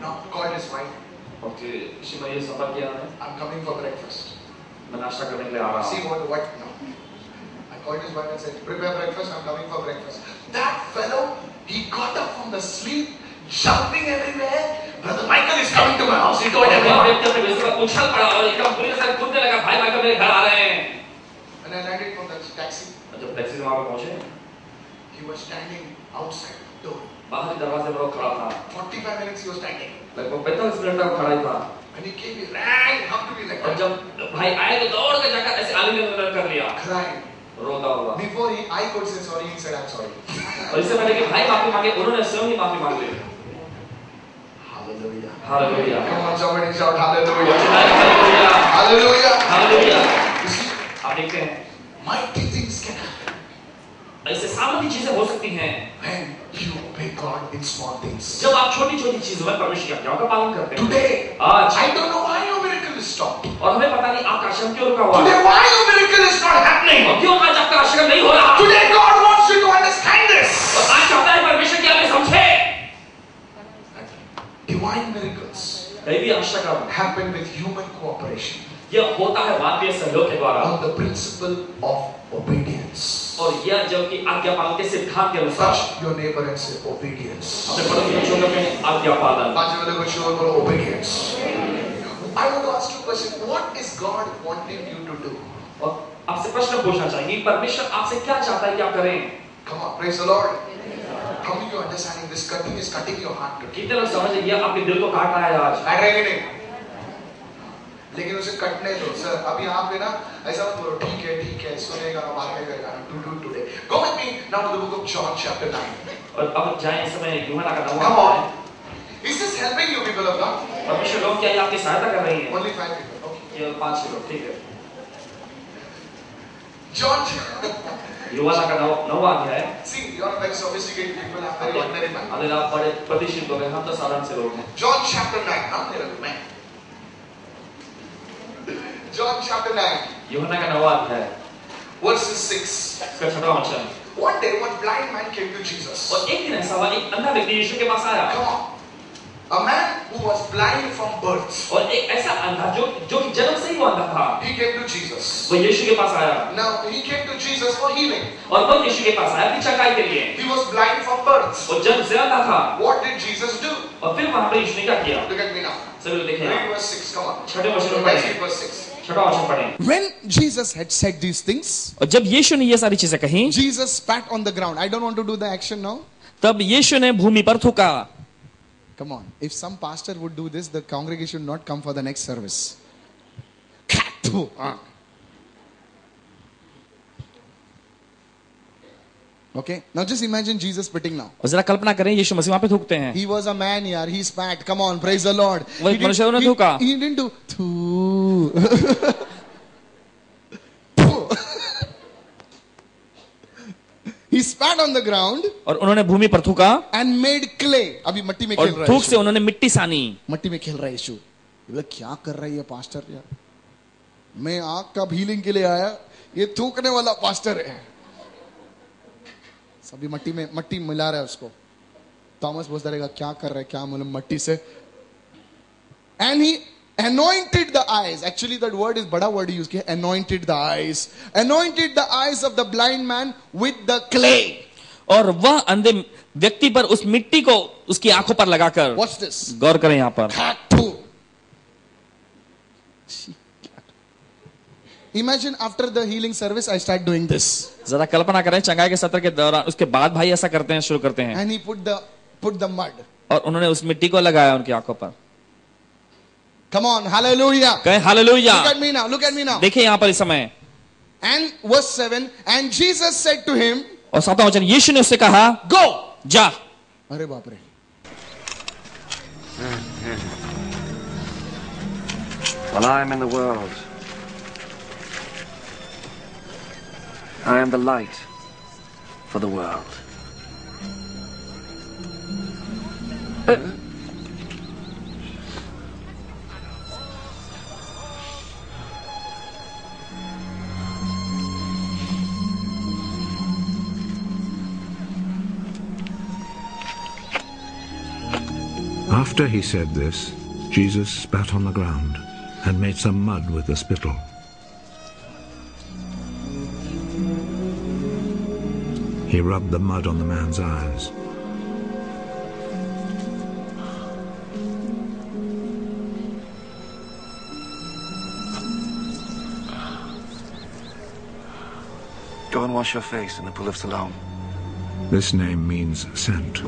Now called his wife. और किसी ने ये संपर्क किया है, I'm coming for breakfast. मैं नाश्ता करने के लिए आ रहा See हूँ। what no. I called his wife and said, prepare breakfast, I'm coming for breakfast. That fellow, he got up from the sleep, jumping everywhere. Brother Michael is coming to my house. He told और everyone. व्यक्ति अपने बिस्तर पर उछल पड़ा और एकदम पूरी तरह कूदने लगा, भाई माइकल मेरे घर आ रहे हैं। When I landed from the taxi, और जब टैक्सी से वहां पर पहुंचे, he was standing outside the door. बाहरी दरवाजे पर वो खड़ा था, 45 minutes he was standing. लगभग 45 मिनट तक खड़ा ही था। When he came, he ran, hugged me like और that. जब भाई आए तो दौड़ के जाकर ऐसे आलिंगन कर लिया, Crying. रोता हुआ। Before I could say sorry, he said, I'm sorry. और इससे पहले कि भाई माफी मांगे, उन्होंने स्वयं ही माफी मांग ली। Hallelujah. Hallelujah, Come on, somebody shout hallelujah. Hallelujah, Hallelujah. Hallelujah. You see, आप देखते हैं, mighty things can happen ऐसे सामान्य चीजें हो सकती हैं when you obey God in small things. जब आप छोटी-छोटी चीजों में परमेश्वर की आज्ञाओं का पालन करते हैं। Today, आज, I don't know why your miracle is stopped. और हमें पता नहीं आपका आश्रम क्यों रुका हुआ है, Today, why your miracle is not happening. और क्यों आज आपका आश्रम नहीं हो रहा। Today, God wants you to understand this. और आज चाहता है परमेश्वर कि आप ये समझे, Divine miracles दैवीय आश्रम happen with human cooperation यह होता है मानवीय सहयोग के द्वारा, on the principle of obedience. और यह जब कि आज्ञा पालन के सिद्धांत के अनुसार। Touch your neighbor and say obedience. अपने पड़ोसी को छोड़ कर आज्ञा पालन। पांच वाले को छोड़ बोलो obedience. I want to ask you a question. What is God wanting you to do? और आपसे प्रश्न पूछना चाहिए, परमेश्वर आपसे क्या चाहता है कि आप करें? Come on, praise the Lord. How many of you are understanding this cutting is cutting your heart today? कितने लोग समझ गए आपके दिल को काट रहा है आज? काट रहे नहीं, लेकिन उसे कटने दो सर। अभी यहाँ पे ना ऐसा मत बोलो ठीक है सुनेगा बात करेगा to today. Go with me now to the book of John chapter 9. और अब जाएं इस समय यूहन्ना का नौवां Come on. अध्याय। Is this helping you people of God? परमेश्वर लोग क्या ये आपकी सहायता कर रही हैं? Only 5 people. Okay. ये 5 लोग, ठीक है। John. यूहन्ना का नौवां अध्याय। See, you are very sophisticated people. I'm very ordinary man. अगर आप बड़े प्रतिष्ठित लोग हैं, हम तो साधारण से लोग हैं। John chapter 9. Now मेरा man. John chapter 9. यूहन्ना का नौवां अध्याय, verses 6. इसका 6वां वचन। One day one blind man came to Jesus. और एक दिन ऐसा हुआ, एक अंधा व्यक्ति यीशु के पास आया। Come on. A man who was blind from birth. और एक ऐसा अंधा जो कि जन्म से ही वो अंधा था, He came to Jesus. वो यीशु के पास आया। Now he came to Jesus for healing. और वो यीशु के पास आया कि चंगाई के लिए। He was blind from birth. वो जन्म से अंधा था। What did Jesus do? और फिर वहां पर यीशु ने क्या किया? Look at me now. सभी लोग देखिए, Read verse 6. Come on. 6वें वचन में Let's पढ़ें। read verse 6. 6वां वचन पढ़ें। When Jesus had said these things, और जब यीशु ने ये सारी चीजें कही, Jesus spat on the ground. I don't want to do the action now. तब यीशु ने भूमि पर थूका. Come on. If some pastor would do this, the congregation would not come for the next service. Okay. Now just imagine Jesus spitting now. और जरा कल्पना करें यीशु मसीह वहां पे थूकते हैं. He was a man, yaar. He spat. Come on, praise the Lord. वो एक मनुष्य ने थूका. He didn't do. He spat on the ground. और उन्होंने भूमि पर थूका. And made clay. अभी मट्टी में खेल और रहा है. थूक से उन्होंने मिट्टी सानी. मट्टी में खेल रहा है यीशु. ये क्या कर रहा है ये पास्टर यार? मैं आग का हीलिंग के लिए आया, ये थूकने वाला पास्टर है. सभी मट्टी मिला रहा है उसको. थॉमस बोलता रहेगा क्या कर रहा है, क्या मालूम मट्टी से. And he anointed the eyes. Actually that word is बड़ा word use किया. Anointed the eyes. Anointed the eyes of the blind man with the clay. और वह अंधे व्यक्ति पर उस मिट्टी को उसकी आंखों पर लगाकर. What's this? गौर करें यहां पर. Imagine after the healing service I start doing this. जरा कल्पना करें चंगाई के सत्र के दौरान उसके बाद भाई ऐसा करते हैं, शुरू करते हैं. And he put the mud. और उन्होंने उस मिट्टी को लगाया उनकी आंखों पर. Come on, hallelujah. कहें hallelujah. Look at me now. Look at me now. देखिए यहां पर इस समय. And verse 7, and Jesus said to him, और 7वां वचन, यीशु ने उससे कहा, go. जा. अरे बाप रे. Well, I am in the world. I am the light for the world. After he said this, Jesus spat on the ground and made some mud with the spittle. He rubbed the mud on the man's eyes. Go and wash your face in the pool of Siloam. This name means sent.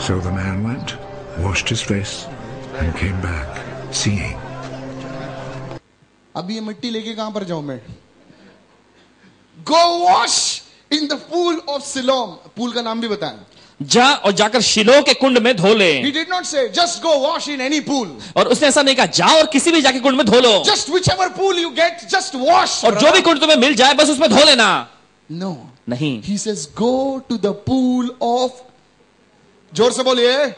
So the man went, washed his face, and came back, seeing. अभी ये मिट्टी लेके कहां पर जाऊं मैं? Go wash in the pool of Siloam. Pool का नाम भी बताएं. जा और जाकर शिलो के कुंड में धो ले. He did not say just go wash in any pool. और उसने ऐसा नहीं कहा जाओ और किसी भी जाके कुंड में धो लो. Just whichever pool you get, just wash. और जो भी कुंड तुम्हें मिल जाए बस उसमें धो लेना. No. नहीं. He says go to the pool of, जोर से बोलिए,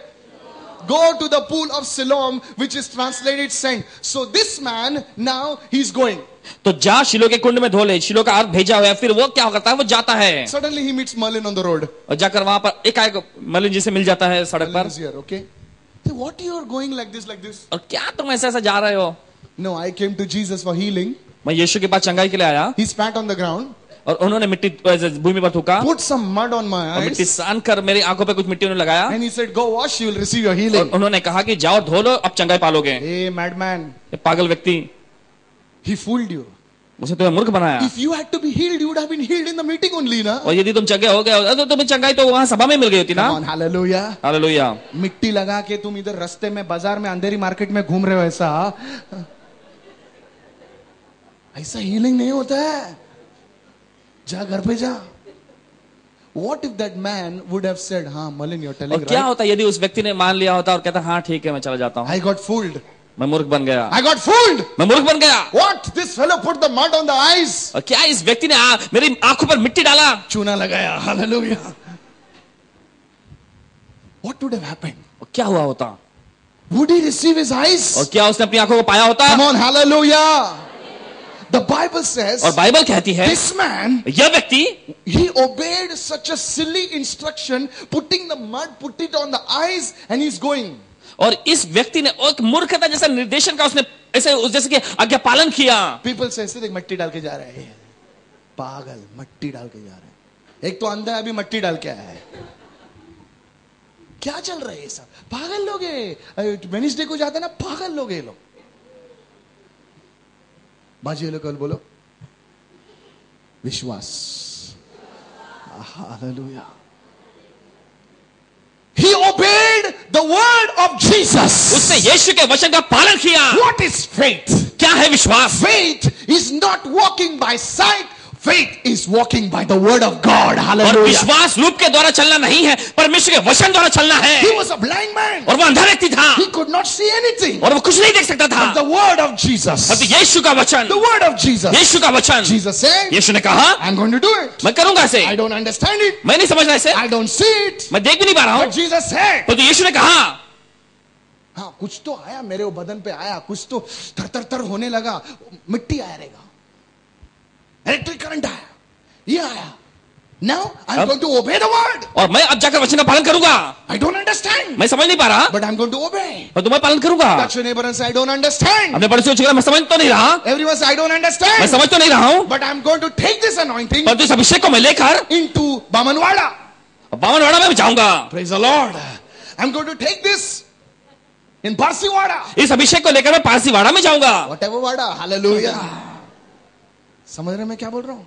go to the pool of Siloam, which is translated sent. So this man now he's going. तो जा शिलो के कुंड में धो ले. शिलो का अर्थ भेजा हुआ है. फिर वो क्या करता है, वो जाता है. Suddenly he meets Merlin on the road. और जाकर वहां पर एकाएक मर्लिन जी से मिल जाता है सड़क Merlin पर. is here, okay? So what you are going like this, like this? और क्या तुम ऐसा ऐसा जा रहे हो? No, I came to Jesus for healing. मैं यीशु के पास चंगाई के लिए आया. He spat on the ground. और उन्होंने मिट्टी भूमि पर थूका. Put some mud on my और मिट्टी eyes. सान कर मेरी आंखों पे कुछ मिट्टी उन्होंने लगाया. And he said, go wash, you will receive your और healing. उन्होंने कहा कि जाओ धो लो, अब चंगाई पालोगे. Hey, madman. ये पागल व्यक्ति. He fooled you. उसने तुम्हें मूर्ख बनाया। If you had to be healed, you would have been healed in the meeting only, na? और यदि तुम चंगे हो गए तो तुम्हें चंगाई तो वहां सभा में मिल गई होती ना। Come on, hallelujah. हालेलुया। मिट्टी लगा के तुम इधर रास्ते में बाजार में अंधेरी मार्केट में घूम रहे हो, ऐसा हीलिंग नहीं होता है। जा घर पे जा। What if that man would have said, हाँ मलिन, you're telling और क्या right? होता यदि उस व्यक्ति ने मान लिया होता और कहता हाँ ठीक है मैं चला जाता हूँ, I got fooled. मैं मूर्ख बन गया, I got fooled. मैं मूर्ख बन गया। What? This fellow put the mud on the eyes. और क्या इस व्यक्ति ने मेरी आंखों पर मिट्टी डाला, चूना लगाया। Hallelujah. What would have happened? और क्या हुआ होता? Would he receive his eyes? और क्या उसने अपनी आंखों को पाया होता? Come on, hallelujah. The Bible says, और बाइबल कहती है this man, यह व्यक्ति he obeyed such a silly instruction, putting the mud, put it on the eyes, and he's going. और इस व्यक्ति ने एक मूर्खता जैसा निर्देशन का उसने ऐसे जैसे कि आज्ञा पालन किया। People say, देख मट्टी डाल के जा रहे हैं, पागल, मट्टी डाल के जा रहे हैं। एक तो अंधा है, अभी मट्टी डाल के आया है। क्या चल रहा है ये सब? पागल लोग है। वेडनेसडे को जाते हैं ना, पागल लोग है ये लोग। बाजी लोग कल बोलो विश्वास। Hallelujah. He obeyed the word of Jesus. उसने यीशु के वचन का पालन किया। What is faith? क्या है विश्वास? Faith is not walking by sight. Faith is walking by the word of God. और Hallelujah. विश्वास रूप के द्वारा चलना नहीं है, परमेश्वर के वचन द्वारा चलना है। He was a blind man. और वो अंधा व्यक्ति था He could not see anything. और वो कुछ नहीं देख सकता था। But the word of Jesus. और यीशु का वचन, The word of Jesus. यीशु का वचन, Jesus said, यीशु ने कहा I'm going to do it. मैं करूंगा इसे। I don't understand it. मैं नहीं समझ रहा इसे, I don't see it. मैं देख भी नहीं पा रहा But हूं, Jesus said, तो यीशु ने कहा हाँ कुछ तो आया मेरे वो बदन पे आया, कुछ तो थर थर थर होने लगा, मिट्टी आया रहेगा, इलेक्ट्रिक करंट आया, ये आया। Now I'm going to obey the word. और मैं अब जाकर वचन का पालन करूंगा। I don't understand. मैं समझ नहीं पा रहा, But I'm going to obey. और तुम्हें पालन करूंगा। Touch your neighbor and say, I don't understand. अपने पड़ोसी को चिल्ला, मैं समझ तो नहीं रहा, Everyone say, I don't मैं understand. समझ तो नहीं रहा हूं, But I'm going to take this anointing परंतु इस अभिषेक को मैं लेकर into Bamanwada. बामनवाड़ा में जाऊंगा। Praise the Lord. I'm going to take this in Parsiwada. इस अभिषेक को लेकर मैं पारसीवाड़ा में जाऊंगा। Whatever Vada. Hallelujah. समझ रहे मैं क्या बोल रहा हूं?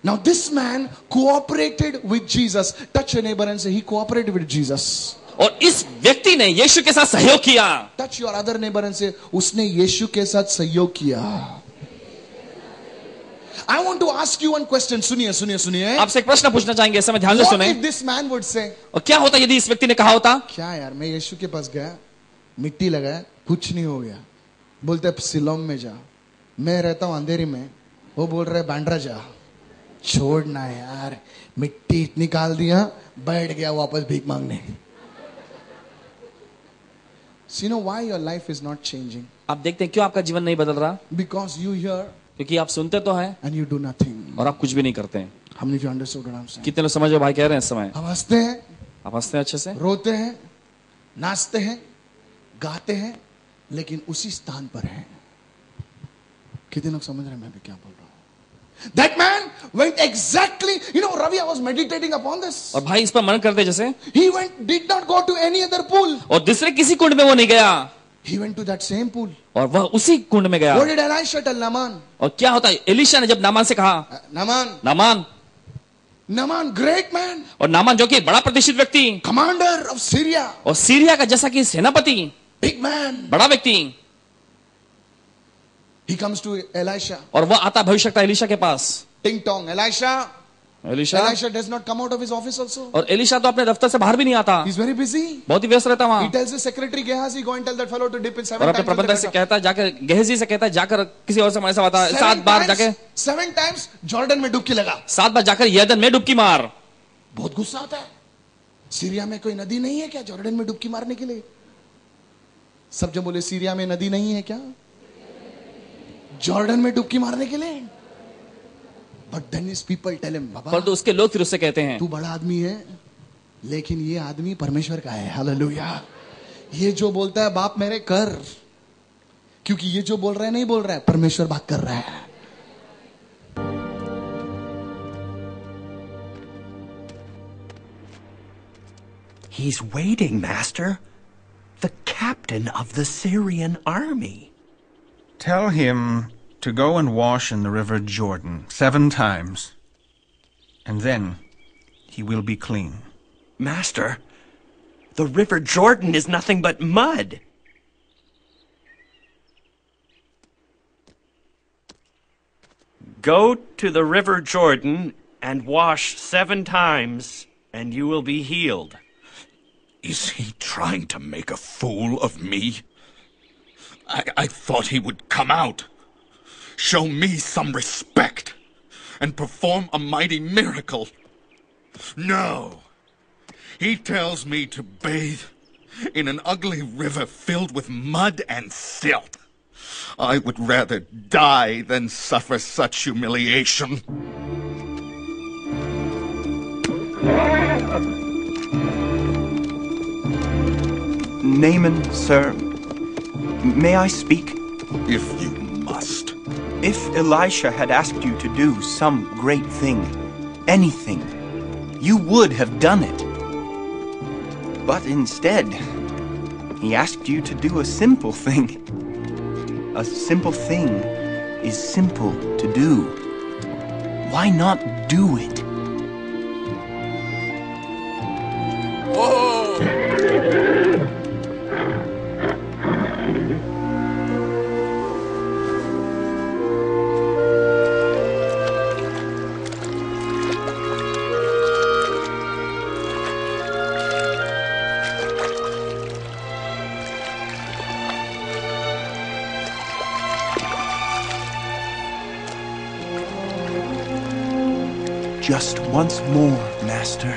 Now this man cooperated with Jesus. Touch your neighbor and say, he cooperated with Jesus. और इस व्यक्ति ने यीशु के साथ सहयोग किया। Touch your other neighbor and say, उसने यीशु के साथ सहयोग किया। I want to ask you one question. सुनिए सुनिए सुनिए। आपसे एक प्रश्न पूछना चाहेंगे, इस समय ध्यान से What सुने। if this man would say, और क्या होता यदि इस व्यक्ति ने कहा होता, क्या यार मैं यीशु के पास गया, मिट्टी लगाया, कुछ नहीं हो गया, बोलते सिलोम में जा, मैं रहता हूं अंधेरी में, वो बोल रहे बांड्रा जा, छोड़ना यार, मिट्टी निकाल दिया, बैठ गया वापस भीख मांगने। So you know why your life is not changing? आप देखते हैं क्यों आपका जीवन नहीं बदल रहा? Because you hear क्योंकि आप सुनते तो हैं and you do nothing. और आप कुछ भी नहीं करते हैं। How many of you understood what I'm saying? कितने लोग समझ रहे भाई कह रहे हैं इस समय? हम हंसते हैं, आप हंसते हैं अच्छे से, रोते हैं, नाचते हैं, गाते हैं, लेकिन उसी स्थान पर हैं। कितने लोग समझ रहे हैं मैं भी क्या बोल रहा हूं? That man went exactly, you know, Ravi, I was meditating upon this. और भाई इस पर मन करते जैसे, He did not go to any other pool. और दूसरे किसी कुंड में वो नहीं गया, He went to that same pool. और वह उसी कुंड में गया। What did Elisha tell Naaman? और क्या होता है, एलीशा ने जब नामान से कहा, Naaman, great man, और नामान जो कि बड़ा प्रतिष्ठित व्यक्ति, commander of Syria, और सीरिया का जैसा कि सेनापति, big man. बड़ा व्यक्ति, He comes to Elisha. और वह आता भविष्यवक्ता एलीशा के पास। Ting tong, Elisha. Elisha, Elisha does not come out of his office also. और एलीशा तो अपने दफ्तर से बाहर भी नहीं आता, He's very busy. बहुत ही व्यस्त रहता He वहां। tells his secretary Gehazi, go and tell that fellow to dip in 7 और times. अपने प्रबंधक से कहता है, जाकर गेहजी से कहता है, जाकर किसी और से ऐसा होता है, 7 बार जाके 7 times Jordan में डुबकी लगा। 7 बार जाकर यरदन में डुबकी मार। बहुत गुस्सा आता है। सीरिया में कोई नदी नहीं है क्या जॉर्डन में डुबकी मारने के लिए? सब जब बोले सीरिया में नदी नहीं है क्या जॉर्डन में डुबकी मारने के लिए? But then his people tell him, बाबा परंतु उसके लोग फिर उससे कहते हैं, तू बड़ा आदमी है, लेकिन ये आदमी परमेश्वर का है। हालेलुया। ये जो बोलता है बाप मेरे कर, क्योंकि ये जो बोल रहा है नहीं बोल रहा है, परमेश्वर बात कर रहा है। He's waiting, Master. The captain of the Syrian army. Tell him to go and wash in the river Jordan 7 times, and then he will be clean. Master, the river Jordan is nothing but mud. Go to the river Jordan and wash 7 times, and you will be healed. Is he trying to make a fool of me? I thought he would come out, show me some respect, and perform a mighty miracle. No. He tells me to bathe in an ugly river filled with mud and silt. I would rather die than suffer such humiliation. Naaman, sir, may I speak? If you must. If Elisha had asked you to do some great thing, anything, you would have done it. But instead, he asked you to do a simple thing. A simple thing is simple to do. Why not do it? Just once more, Master.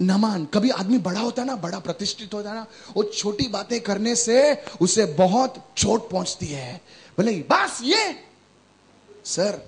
नमान, कभी आदमी बड़ा होता है ना, बड़ा प्रतिष्ठित होता है ना, वो छोटी बातें करने से उसे बहुत चोट पहुंचती है। बोले बस ये सर,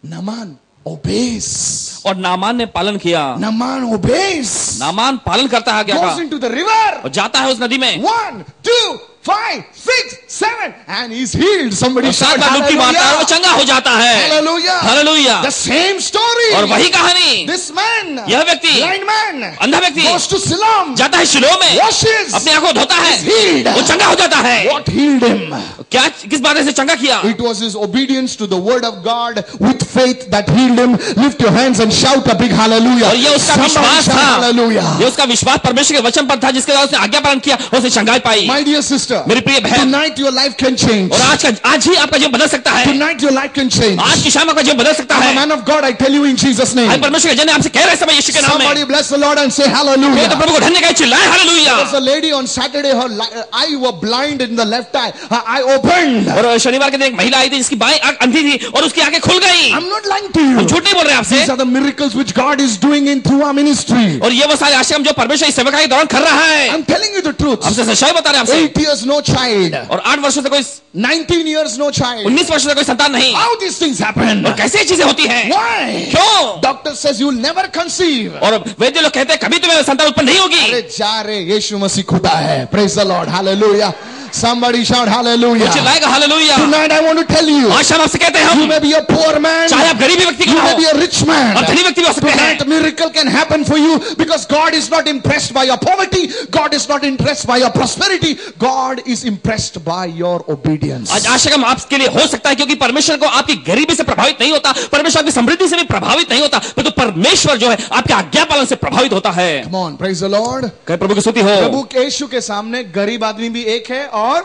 नमान ओबेस, और नामान ने पालन किया। नमान ओबेस, नामान पालन करता है, goes into the river, और जाता है उस नदी में। 1, 2, 5, 6, 7 and he's healed. Somebody shout डुबकी मारता है, वो चंगा हो जाता है। Hallelujah. Hallelujah. The same story. और वही कहानी। This man, यह व्यक्ति, blind man, अंधा व्यक्ति, goes to Siloam, जाता है शिलोह में, washes, अपनी आंखों धोता है, is healed. वो चंगा हो जाता है। What healed him? क्या, किस बात से चंगा किया? It was his obedience to the word of God with faith that healed him. Lift your hands and shout a big hallelujah. और ये उसका Somebody विश्वास shout था, hallelujah. ये उसका विश्वास परमेश्वर के वचन पर था, जिसके द्वारा उसने आज्ञा पालन किया और उसे चंगाई पाई। My dear sister, मेरी प्रिय बहन, tonight your life can change. और आज ही आपका जीवन बदल सकता है। Tonight your life can change. आज की शाम आपका जीवन बदल सकता I'm है। a man of God, I tell you in Jesus' name. आज परमेश्वर के जन आपसे कह रहे समय यीशु के नाम में। Somebody bless the Lord and say hallelujah. तो प्रभु को धन्य कहे, चिल्लाए hallelujah. There's a lady on Saturday, her eye were blind in the left eye. Her eye opened. और शनिवार के दिन एक महिला आई थी जिसकी बाएं आंख अंधी थी और उसकी आंखें खुल गई। I'm not lying to you. हम झूठ नहीं बोल रहे आपसे। These are the miracles which God is doing in through our ministry. और ये वो सारे आशीर्वाद जो परमेश्वर इस सेवकाई के दौरान कर रहा है। I'm telling you the truth. हमसे सच्चाई बता रहे हैं आपसे। 8 years no child. और 8 वर्षों से कोई 19 years no child. 19 वर्षों से कोई संतान नहीं। How these things happen? और कैसे ये चीजें होती हैं? Why? क्यों? Doctor says you'll never conceive. और वैद्य लोग कहते हैं कभी तुम्हें संतान उत्पन्न नहीं होगी। अरे जा रे, यीशु मसीह खुदा है। Praise the Lord. Hallelujah. Somebody shout hallelujah. चिल्लाएगा hallelujah. Tonight I want to tell you. आज शाम आपसे कहते हैं हम। You may be a poor man. चाहे आप गरीब व्यक्ति You हो। may be a rich man. और धनी व्यक्ति भी हो सकते हैं। Tonight a miracle can happen for you because God is not impressed by your poverty. God is not impressed by your prosperity. God is impressed by your obedience. आज आशीर्वाद आपके लिए हो सकता है क्योंकि परमेश्वर को आपकी गरीबी से प्रभावित नहीं होता, परमेश्वर आपकी समृद्धि से भी प्रभावित नहीं होता, परंतु परमेश्वर जो है आपके आज्ञा पालन से प्रभावित होता है। Come on, praise the Lord. कहे प्रभु की स्तुति हो। प्रभु यीशु के सामने गरीब आदमी भी एक है और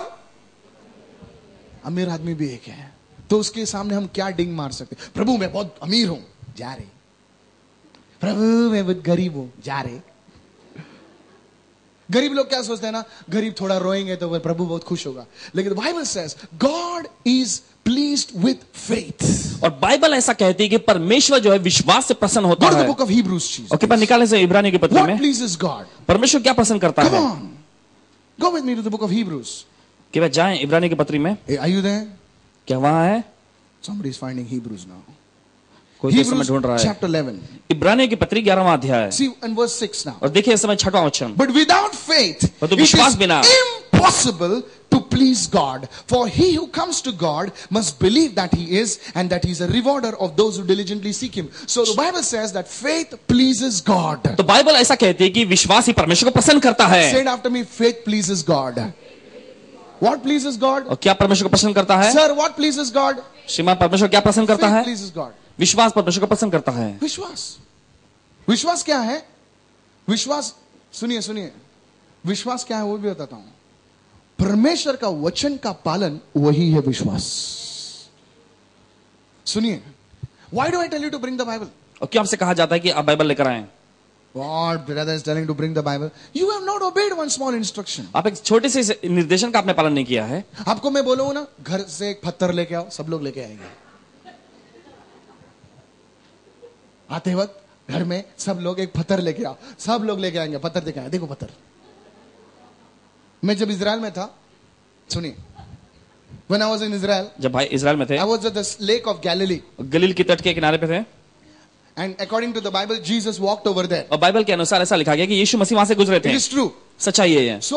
अमीर आदमी भी एक है। तो उसके सामने हम क्या डिंग मार सकते? प्रभु मैं बहुत अमीर हूं, जा रहे। प्रभु मैं बहुत गरीब हूं, जा रहे। गरीब लोग क्या सोचते हैं ना, गरीब थोड़ा रोएंगे तो प्रभु बहुत खुश होगा। लेकिन Bible says God is pleased with faith. और बाइबल ऐसा कहती है कि परमेश्वर जो है विश्वास से प्रसन्न होता Go to है। the book of Hebrews, Jesus. और कृपया निकालने से इब्रानी की पत्री What में pleases God? परमेश्वर क्या पसंद करता Come है? on. Go with me to the book of Hebrews. कृपया जाएं इब्रानी की पत्री में। Hey, are you there? क्या वहां है? Somebody is finding Hebrews now. कोई तो समय ढूंढ रहा है। chapter 11. इब्रानियों की पत्री 11वां अध्याय। See and verse 6 now. और देखिए इस समय 6वां वचन। But without faith, परंतु it विश्वास is बिना impossible to please God. For he who comes to God must believe that he is and that he is a rewarder of those who diligently seek him. So the Bible says that faith pleases God. तो Bible ऐसा कहती है कि विश्वास ही परमेश्वर को पसंद करता है। Say it after me, faith pleases God. What pleases God? और क्या परमेश्वर को पसंद करता है? Sir, what pleases God? श्रीमान परमेश्वर क्या पसंद करता है? Faith pleases God. विश्वास परमेश्वर को पसंद करता है। विश्वास क्या है? विश्वास, सुनिए, विश्वास क्या है वो भी बताता हूं। परमेश्वर का वचन का पालन वही है विश्वास। सुनिए, why do I tell you to bring the Bible? और क्यों आपसे कहा जाता है कि आप बाइबल लेकर आएं? What brother is telling to bring the Bible? You have not obeyed one small instruction. आप एक छोटे से निर्देशन का आपने पालन नहीं किया है। आपको मैं बोलूं ना, घर से एक पत्थर लेके आओ, सब लोग लेके आएंगे। आते वक्त घर में सब लोग एक पत्थर लेके आओ, सब लोग लेके आएंगे, पत्थर लेके आए, देखो पत्थर। मैं जब इजराइल में था, सुनिए, when I was in Israel, जब भाई इजराइल में थे, I was at the lake of Galilee. गलील की तट के किनारे पे थे। And according to the Bible, Jesus walked over there. और बाइबल के अनुसार ऐसा लिखा गया कि यीशु मसीह वहां से गुजरे थे। It is true. सच्चाई है। So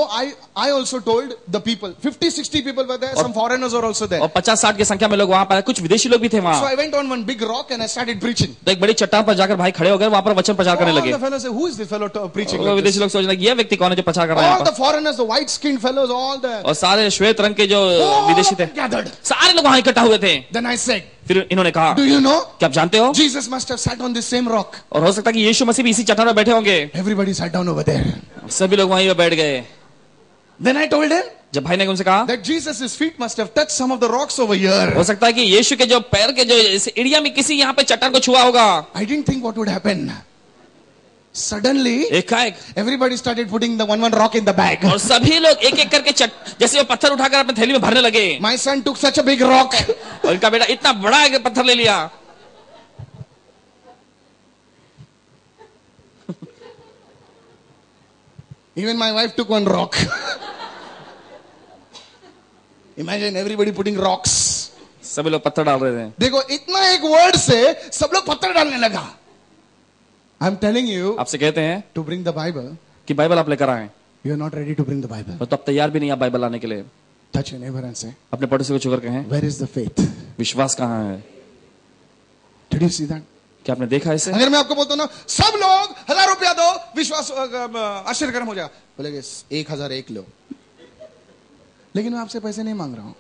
I also told the people, 50-60 people were there, some foreigners were also there. और 50-60 की संख्या में लोग वहां पर, कुछ विदेशी लोग भी थे So वहां। I went on one big rock and I started preaching. तो एक बड़ी चट्टान पर जाकर भाई खड़े हो गए, वहां पर वचन प्रचार करने All लगे। the fellows say, who is this fellow preaching? और Like विदेशी this? लोग सोचने लगे ये व्यक्ति कौन है जो प्रचार कर रहा है All यहाँ the पर? foreigners, the white-skinned fellows, all the और सारे श्वेत रंग के जो all विदेशी थे, gathered. सारे लोग वहां इकट्ठा हुए थे। Then I said, फिर इन्होंने कहा, do you know? क्या आप जानते हो? Jesus must have sat on this same rock. और हो सकता है कि यीशु मसीह भी इसी चट्टान पर बैठे होंगे। Everybody sat down over there. सभी लोग वहीं पे बैठ गए। Then I told him जब भाई ने उनसे कहा that Jesus' feet must have touched some of the rocks over here. हो सकता है कि यीशु के जो पैर के जो इस एरिया में किसी यहाँ पे चट्टान को छुआ होगा। I didn't think what would happen. Suddenly, एकाएक everybody started putting the one rock in the bag. और सभी लोग एक एक करके जैसे वो पत्थर उठाकर अपने थैली में भरने लगे। My son took such a big rock. और इनका बेटा इतना बड़ा एक पत्थर ले लिया। Even my wife took one rock. Imagine everybody putting rocks. सभी लोग पत्थर डाल रहे थे। देखो इतना एक वर्ड से सब लोग पत्थर डालने लगा। I'm telling you आपसे कहते हैं to bring the Bible. कि बाइबल आप लेकर आए। You are not ready to bring the Bible. तो आप तैयार भी नहीं आप बाइबल लाने के लिए। Touch your neighbor and say, अपने पड़ोसी को छूकर कहें, where is the faith? विश्वास कहाँ है? Did you see that? क्या आपने देखा इसे? अगर मैं आपको बोलता हूं ना, सब लोग 1000 रुपया दो, विश्वास आश्चर्यकर्म हो जाएगा, बोलेगे 1001 लो। लेकिन मैं आपसे पैसे नहीं मांग रहा हूं।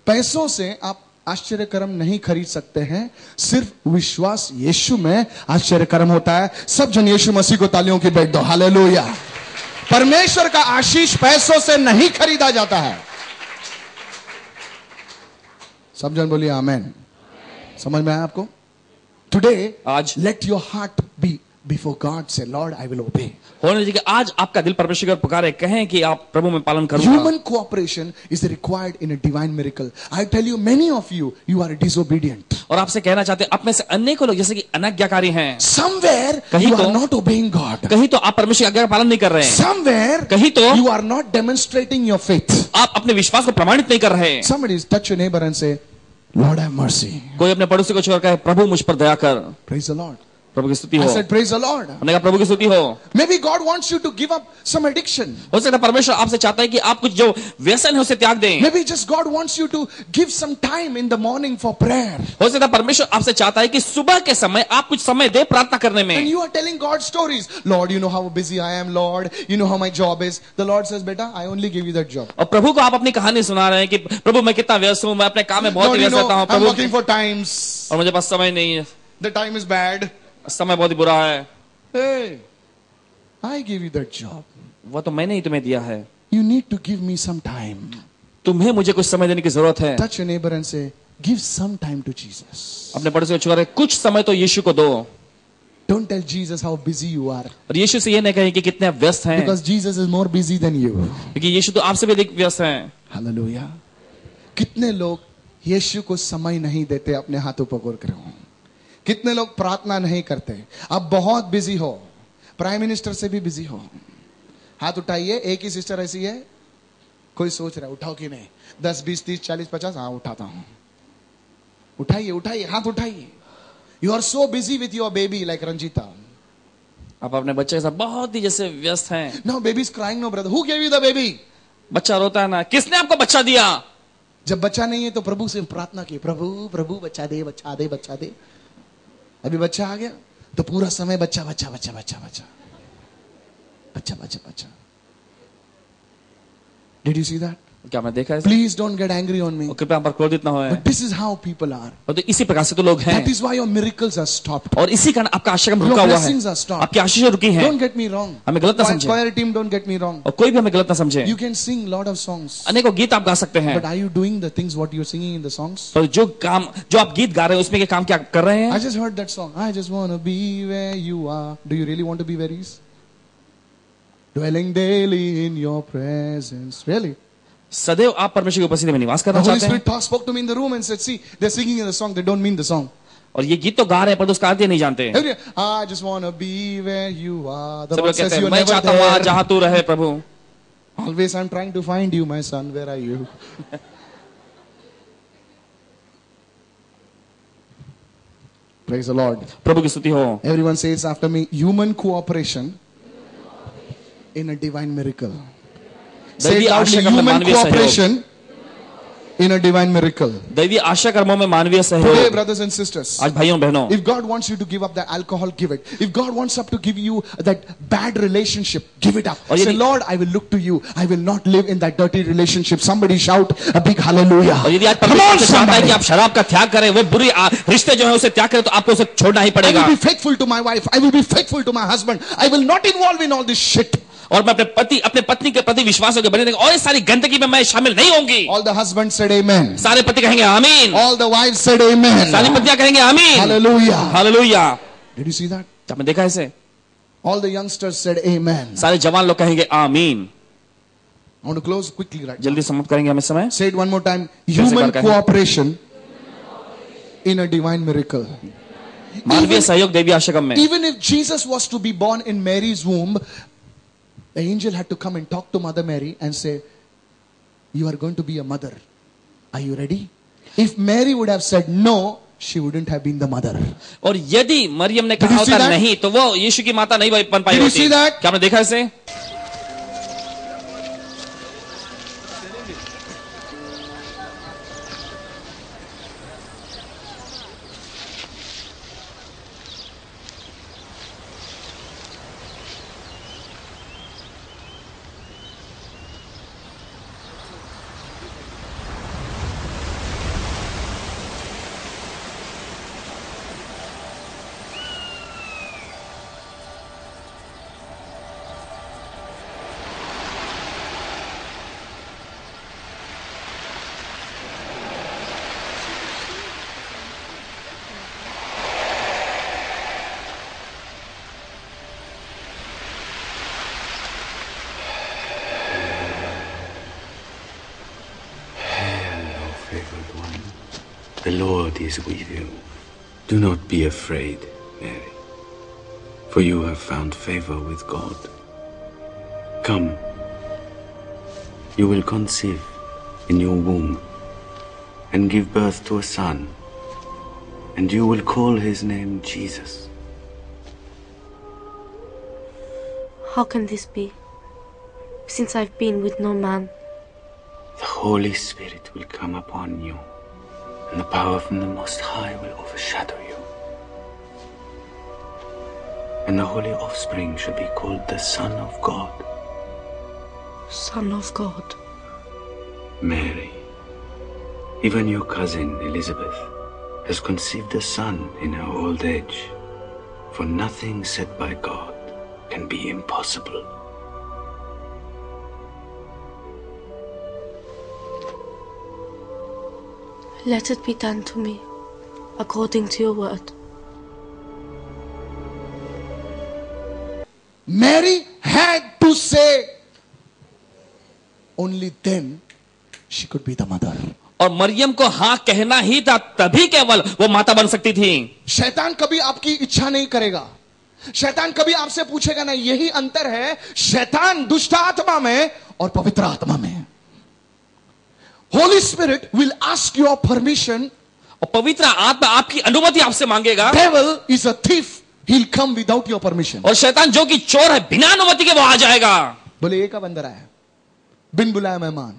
पैसों से आप आश्चर्यकर्म नहीं खरीद सकते हैं, सिर्फ विश्वास यीशु में आश्चर्यकर्म होता है। सब जन यीशु मसीह को तालियों की भेंट दो। हालेलुया। परमेश्वर का आशीष पैसों से नहीं खरीदा जाता है। सब जन बोलिए आमेन। समझ में आया आपको? Today, आज let your heart be before God. Say, Lord, I will obey. होने दीजिए कि आज आपका दिल परमेश्वर की पुकारे, कहें कि आप प्रभु में पालन करूंगा। Human cooperation is required in a divine miracle. I tell you, many of you are disobedient. और आपसे कहना चाहते हैं अपने से अनेकों लोग जैसे कि अनाज्ञाकारी हैं। Somewhere कहीं you तो- are not obeying God. कहीं तो आप परमेश्वर की आज्ञा का पालन नहीं कर रहे हैं। Somewhere कहीं तो you are not demonstrating your faith. आप अपने विश्वास को प्रमाणित नहीं कर रहे हैं। Somebody touch your neighbor and say, Lord, have mercy. कोई अपने पड़ोसी को छोड़ कहे, प्रभु मुझ पर दया कर। Praise the Lord. प्रभु की स्तुति I हो। said, praise the Lord. हमने कहा प्रभु की स्तुति हो। Maybe God wants you to give up some addiction. हो सकता है परमेश्वर आपसे चाहता है कि आप कुछ जो व्यसन है उसे त्याग दें। Maybe just God wants you to give some time in the morning for prayer. हो सकता है परमेश्वर आपसे चाहता है कि सुबह के समय आप कुछ समय दे प्रार्थना करने And में। you are telling God stories. Lord, you know how busy I am, Lord. You know how my job is. The Lord says, beta, I only give you that job. और प्रभु को आप अपनी कहानी सुना रहे हैं कि प्रभु मैं कितना व्यस्त हूँ, मैं अपने काम में बहुत Lord, ही you व्यस्त know, रहता हूँ I'm Prabhu, working for times. और मुझे पास समय नहीं है, The time is bad. समय बहुत ही बुरा है। Hey, I give you that job. वो तो मैंने ही तुम्हें दिया है, You need to give me some time. तुम्हें मुझे कुछ समय देने की जरूरत है। Touch your neighbor and say, give some time to Jesus. अपने पड़ोसी को छुआ कुछ समय तो यीशु को दो। Don't tell Jesus how busy you are. और यीशु से ये नहीं कहें कि कितने आप व्यस्त हैं, Because Jesus is more busy than you. क्योंकि यीशु तो आपसे भी अधिक व्यस्त हैं। Hallelujah. कितने लोग यीशु को समय नहीं देते, अपने हाथों पकड़ कर हो। कितने लोग प्रार्थना नहीं करते। आप बहुत बिजी हो, प्राइम मिनिस्टर से भी बिजी हो। हाथ उठाइए। एक ही सिस्टर ऐसी है, कोई सोच रहा है उठाओ कि नहीं। 10, 20, 30, 40, 50, हाँ उठाता हूं। उठाइए उठाइए, हाथ उठाइए। You are so busy with your baby like Ranjita. आप अपने बच्चे के साथ बहुत ही जैसे व्यस्त हैं. Now baby is crying, no brother. Who gave you the baby? बच्चा रोता है ना, किसने आपको बच्चा दिया? जब बच्चा नहीं है तो प्रभु से प्रार्थना की, प्रभु प्रभु बच्चा दे, बच्चा दे, बच्चा दे. अभी बच्चा आ गया तो पूरा समय बच्चा बच्चा बच्चा बच्चा बच्चा बच्चा बच्चा बच्चा. Did you see that? क्या आपने देखा है? Please don't get angry on me. कृपया हम पर क्रोधित ना होए. But this is how people are. और तो इसी प्रकार से तो लोग हैं. That is why your miracles are stopped. और इसी कारण आपका आशीर्वाद Your रुका हुआ blessings है. are stopped. आपकी आशीष रुकी हैं. Don't get me wrong. हमें गलत ना समझे. Choir team, don't get me wrong. और कोई भी हमें गलत ना समझे. You can sing lot of songs. अनेकों गीत आप गा सकते हैं. But are you doing the things what you're singing in the songs? तो जो आप गीत गा रहे हैं उसमें के काम क्या कर रहे हैं? I just heard that song. I just want to be where you are. Do you really want to be where he is? Dwelling daily in your presence. Really? सदैव आप परमेश्वर की उपस्थिति में निवास The करना Holy चाहते हैं. Spirit spoke to me in the room and said, see, they're singing in the song, they don't mean the song. और ये गीत तो गा रहे हैं पर उसका अर्थ ये नहीं जानते. I just want to be where you are. The सब Lord लोग says कहते हैं you're मैं never चाहता हूँ there. जहाँ तू रहे प्रभु. Always I'm trying to find you, my son. Where are you? Praise the Lord. प्रभु की स्तुति हो. Everyone says after me, human cooperation in a divine miracle. Say it loudly, human cooperation in a divine miracle. दैवीय आशा कर्मों में मानवीय Today, सहयोग. brothers and sisters, आज भाइयों बहनों, if God wants you to give up the alcohol, give it. If God wants up to give you that bad relationship, give it up. और Say, यदि- Lord, I will look to you. I will not live in that dirty relationship. Somebody shout a big hallelujah. और यदि आज Come on, परमेश्वर चाहता है somebody. कि आप शराब का त्याग करें, वो बुरी रिश्ते जो है उसे त्याग करें, तो आपको उसे छोड़ना ही I पड़ेगा. will be faithful to my wife. I will be faithful to my husband. I will not involve in all this shit. और मैं अपने पत्नी के प्रति विश्वास होकर बने रहेंगे और इस सारी गंदगी में मैं शामिल नहीं होंगी. All the husbands said amen. सारे पति कहेंगे आमीन. All the wives said amen. सारी पत्नियां कहेंगे आमीन. Hallelujah. Hallelujah. Did you see that? आपने देखा इसे? All the youngsters said amen. सारे जवान लोग कहेंगे आमीन. I want to close quickly right now. जल्दी समाप्त करेंगे हम इस समय. Say it one more time. से Human कहें. cooperation in a divine miracle. मानवीय सहयोग दैवीय आशा में. Even if Jesus was to be born in Mary's womb, the angel had to come and talk to Mother Mary and say, you are going to be a mother. Are you ready? If Mary would have said no, she wouldn't have been the mother. और यदि मरियम ने Did कहा you see होता that? नहीं तो वो यीशु की माता नहीं बन पाई Did you होती. see that? क्या आपने देखा इसे? The Lord is with you. Do not be afraid, Mary, for you have found favor with God. Come, you will conceive in your womb and give birth to a son, and you will call his name Jesus. How can this be, since I've been with no man? The Holy Spirit will come upon you, and the power from the Most High will overshadow you. And the holy offspring shall be called the Son of God. Son of God. Mary, even your cousin Elizabeth has conceived a son in her old age, for nothing said by God can be impossible. Let it be done to me, according to your word. Mary had to say, only then she could be the mother. और मरियम को हाँ कहना ही था, तभी केवल वो माता बन सकती थी. शैतान कभी आपकी इच्छा नहीं करेगा. शैतान कभी आपसे पूछेगा नहीं. यही अंतर है शैतान दुष्ट आत्मा में और पवित्र आत्मा में. Holy Spirit will ask your permission और पवित्र आत्मा आपकी अनुमति आपसे मांगेगा। Devil is a thief. He'll come without your permission. और शैतान जो कि चोर है, बिना अनुमति के वो आ जाएगा। बोले एक अंदर आया, बिन बुलाया मेहमान।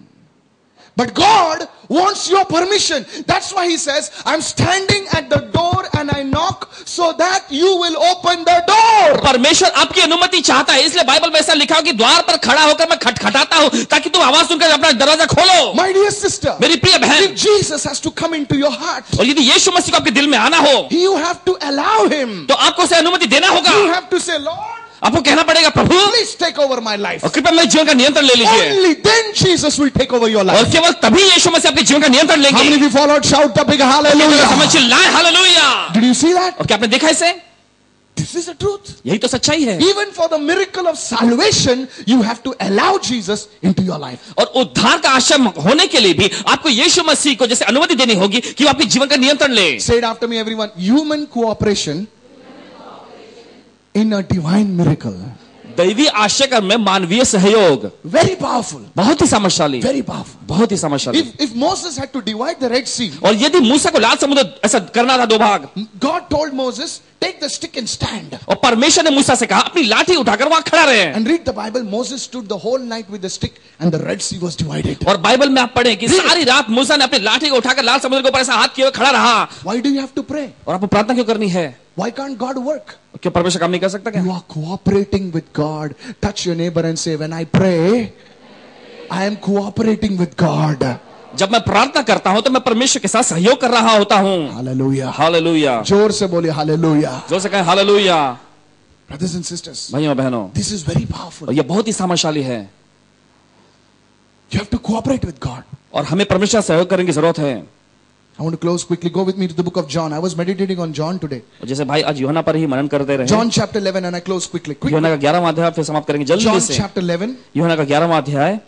But God wants your permission. That's why he says, I'm standing at the door and I knock so that you will open the door. परमेश्वर आपकी अनुमति चाहता है, इसलिए बाइबल में ऐसा लिखा हो कि द्वार पर खड़ा होकर मैं खटखटाता हूं ताकि तुम आवाज सुनकर अपना दरवाजा खोलो। My dear sister, मेरी प्रिय बहन, if Jesus has to come into your heart, और यदि यीशु मसीह को आपके दिल में आना हो, you have to allow him. तो आपको उसे अनुमति देना होगा। You have to say, Lord, आपको कहना पड़ेगा, प्रभु please take over my life. और कृपया मेरे जीवन का नियंत्रण ले लीजिए। Only then Jesus will take over your life. और केवल तभी यीशु मसीह आपके जीवन का नियंत्रण लेंगे। How many of you followed? Shout a big hallelujah. समझ चिल्लाएं hallelujah. Did you see that? और क्या आपने देखा इसे? This is the truth. यही तो सच्चाई है। Even for the miracle of salvation, you have to allow Jesus into your life. और उद्धार का आश्रम होने के लिए भी आपको यीशु मसीह को जैसे अनुमति देनी होगी कि वो आपके जीवन का नियंत्रण ले। Say it after me, everyone. Human cooperation in a divine miracle. दैवी आश्रय में मानवीय सहयोग Very powerful. बहुत ही सामर्थ्यशाली, Very powerful. बहुत ही सामर्थ्यशाली। If Moses had to divide the Red Sea, और यदि मूसा को लाल समुद्र ऐसा करना था दो भाग, God told Moses, take the stick and stand. और परमेश्वर ने मूसा से कहा अपनी लाठी उठाकर वहां खड़ा रहे। And read the Bible. Moses stood the whole night with the stick and the Red Sea was divided. और बाइबल में आप पढ़ें कि सारी रात मूसा ने अपनी लाठी को उठाकर लाल समुद्र के ऊपर ऐसा हाथ किए हुए खड़ा रहा। Why do you have to pray? और आपको प्रार्थना क्यों करनी है? Why can't God work? क्यों परमेश्वर काम नहीं कर सकता क्या? You are cooperating with God. Touch your neighbor and say, when I pray, I am cooperating with God. जब मैं प्रार्थना करता हूं तो मैं परमेश्वर के साथ सहयोग कर रहा होता हूं। Hallelujah. हालेलुया। जोर से बोलिए hallelujah. जोर से कहें हालेलुया। Brothers and sisters, भाइयों बहनों, this is very powerful. और ये बहुत ही सामर्थ्यशाली है। You have to cooperate with God. और हमें परमेश्वर से सहयोग करने की जरूरत है। I want to close quickly. Go with me to the book of John. I was meditating on John today. जैसे भाई आज यूहन्ना पर ही मनन करते रहे। John chapter 11 and I close quickly. यूहन्ना का 11वां अध्याय फिर समाप्त करेंगे जल्दी John से। chapter 11 यूहन्ना का 11वां अध्याय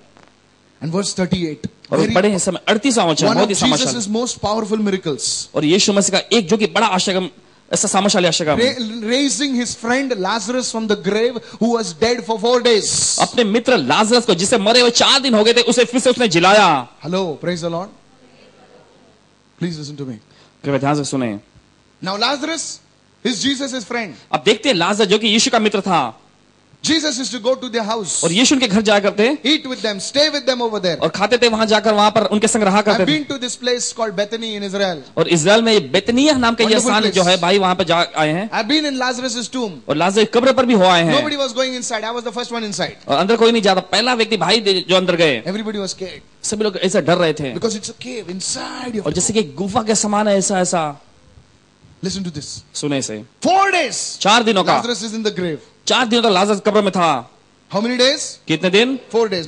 and verse 38. और पढ़े इस समय 38वां वचन, One बहुत of he सामर्थ्यशाली। Jesus' most powerful miracles. और यीशु मसीह का एक जो कि बड़ा आश्चर्य, ऐसा सामर्थ्यशाली आश्चर्य, Raising his friend Lazarus from the grave who was dead for 4 days. अपने मित्र लाजरस को जिसे मरे हुए 4 दिन हो गए थे, उसे फिर से उसने जिलाया। Hello, praise the Lord. Please listen to me. कृपया ध्यान से सुने। Now Lazarus is Jesus' friend. अब देखते हैं लाजर जो कि यीशु का मित्र था, Jesus used to go to their house, और यीशु उनके घर जाया करते, eat with them, stay with them over there. और खाते थे वहां जाकर, वहां पर उनके संग रहा करते I've थे। been to this place called Bethany in Israel. और इजराइल में बेतनियह नाम का यह Wonderful स्थान place. जो है भाई वहां पर जा आए हैं। I've been in Lazarus' tomb. और लाजर की कब्र पर भी हो आए हैं। Nobody was going inside. I was the first one inside. और अंदर कोई नहीं जाता, पहला व्यक्ति भाई जो अंदर गए। Everybody was scared सभी लोग ऐसा डर रहे थे, because it's a cave inside. You और have to जैसे कि गुफा के समान है ऐसा ऐसा। listen to this. सुने से 4 days. 4 दिनों का, Lazarus is in the grave. 4 दिनों तक लाजर कब्र में था। How many days? कितने दिन? 4 days.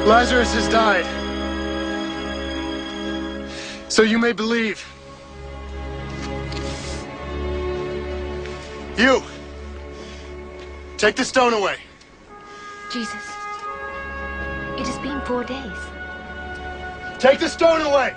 Lazarus has died. So you may believe. You! Take the stone away. Jesus, it has been 4 days. Take the stone away!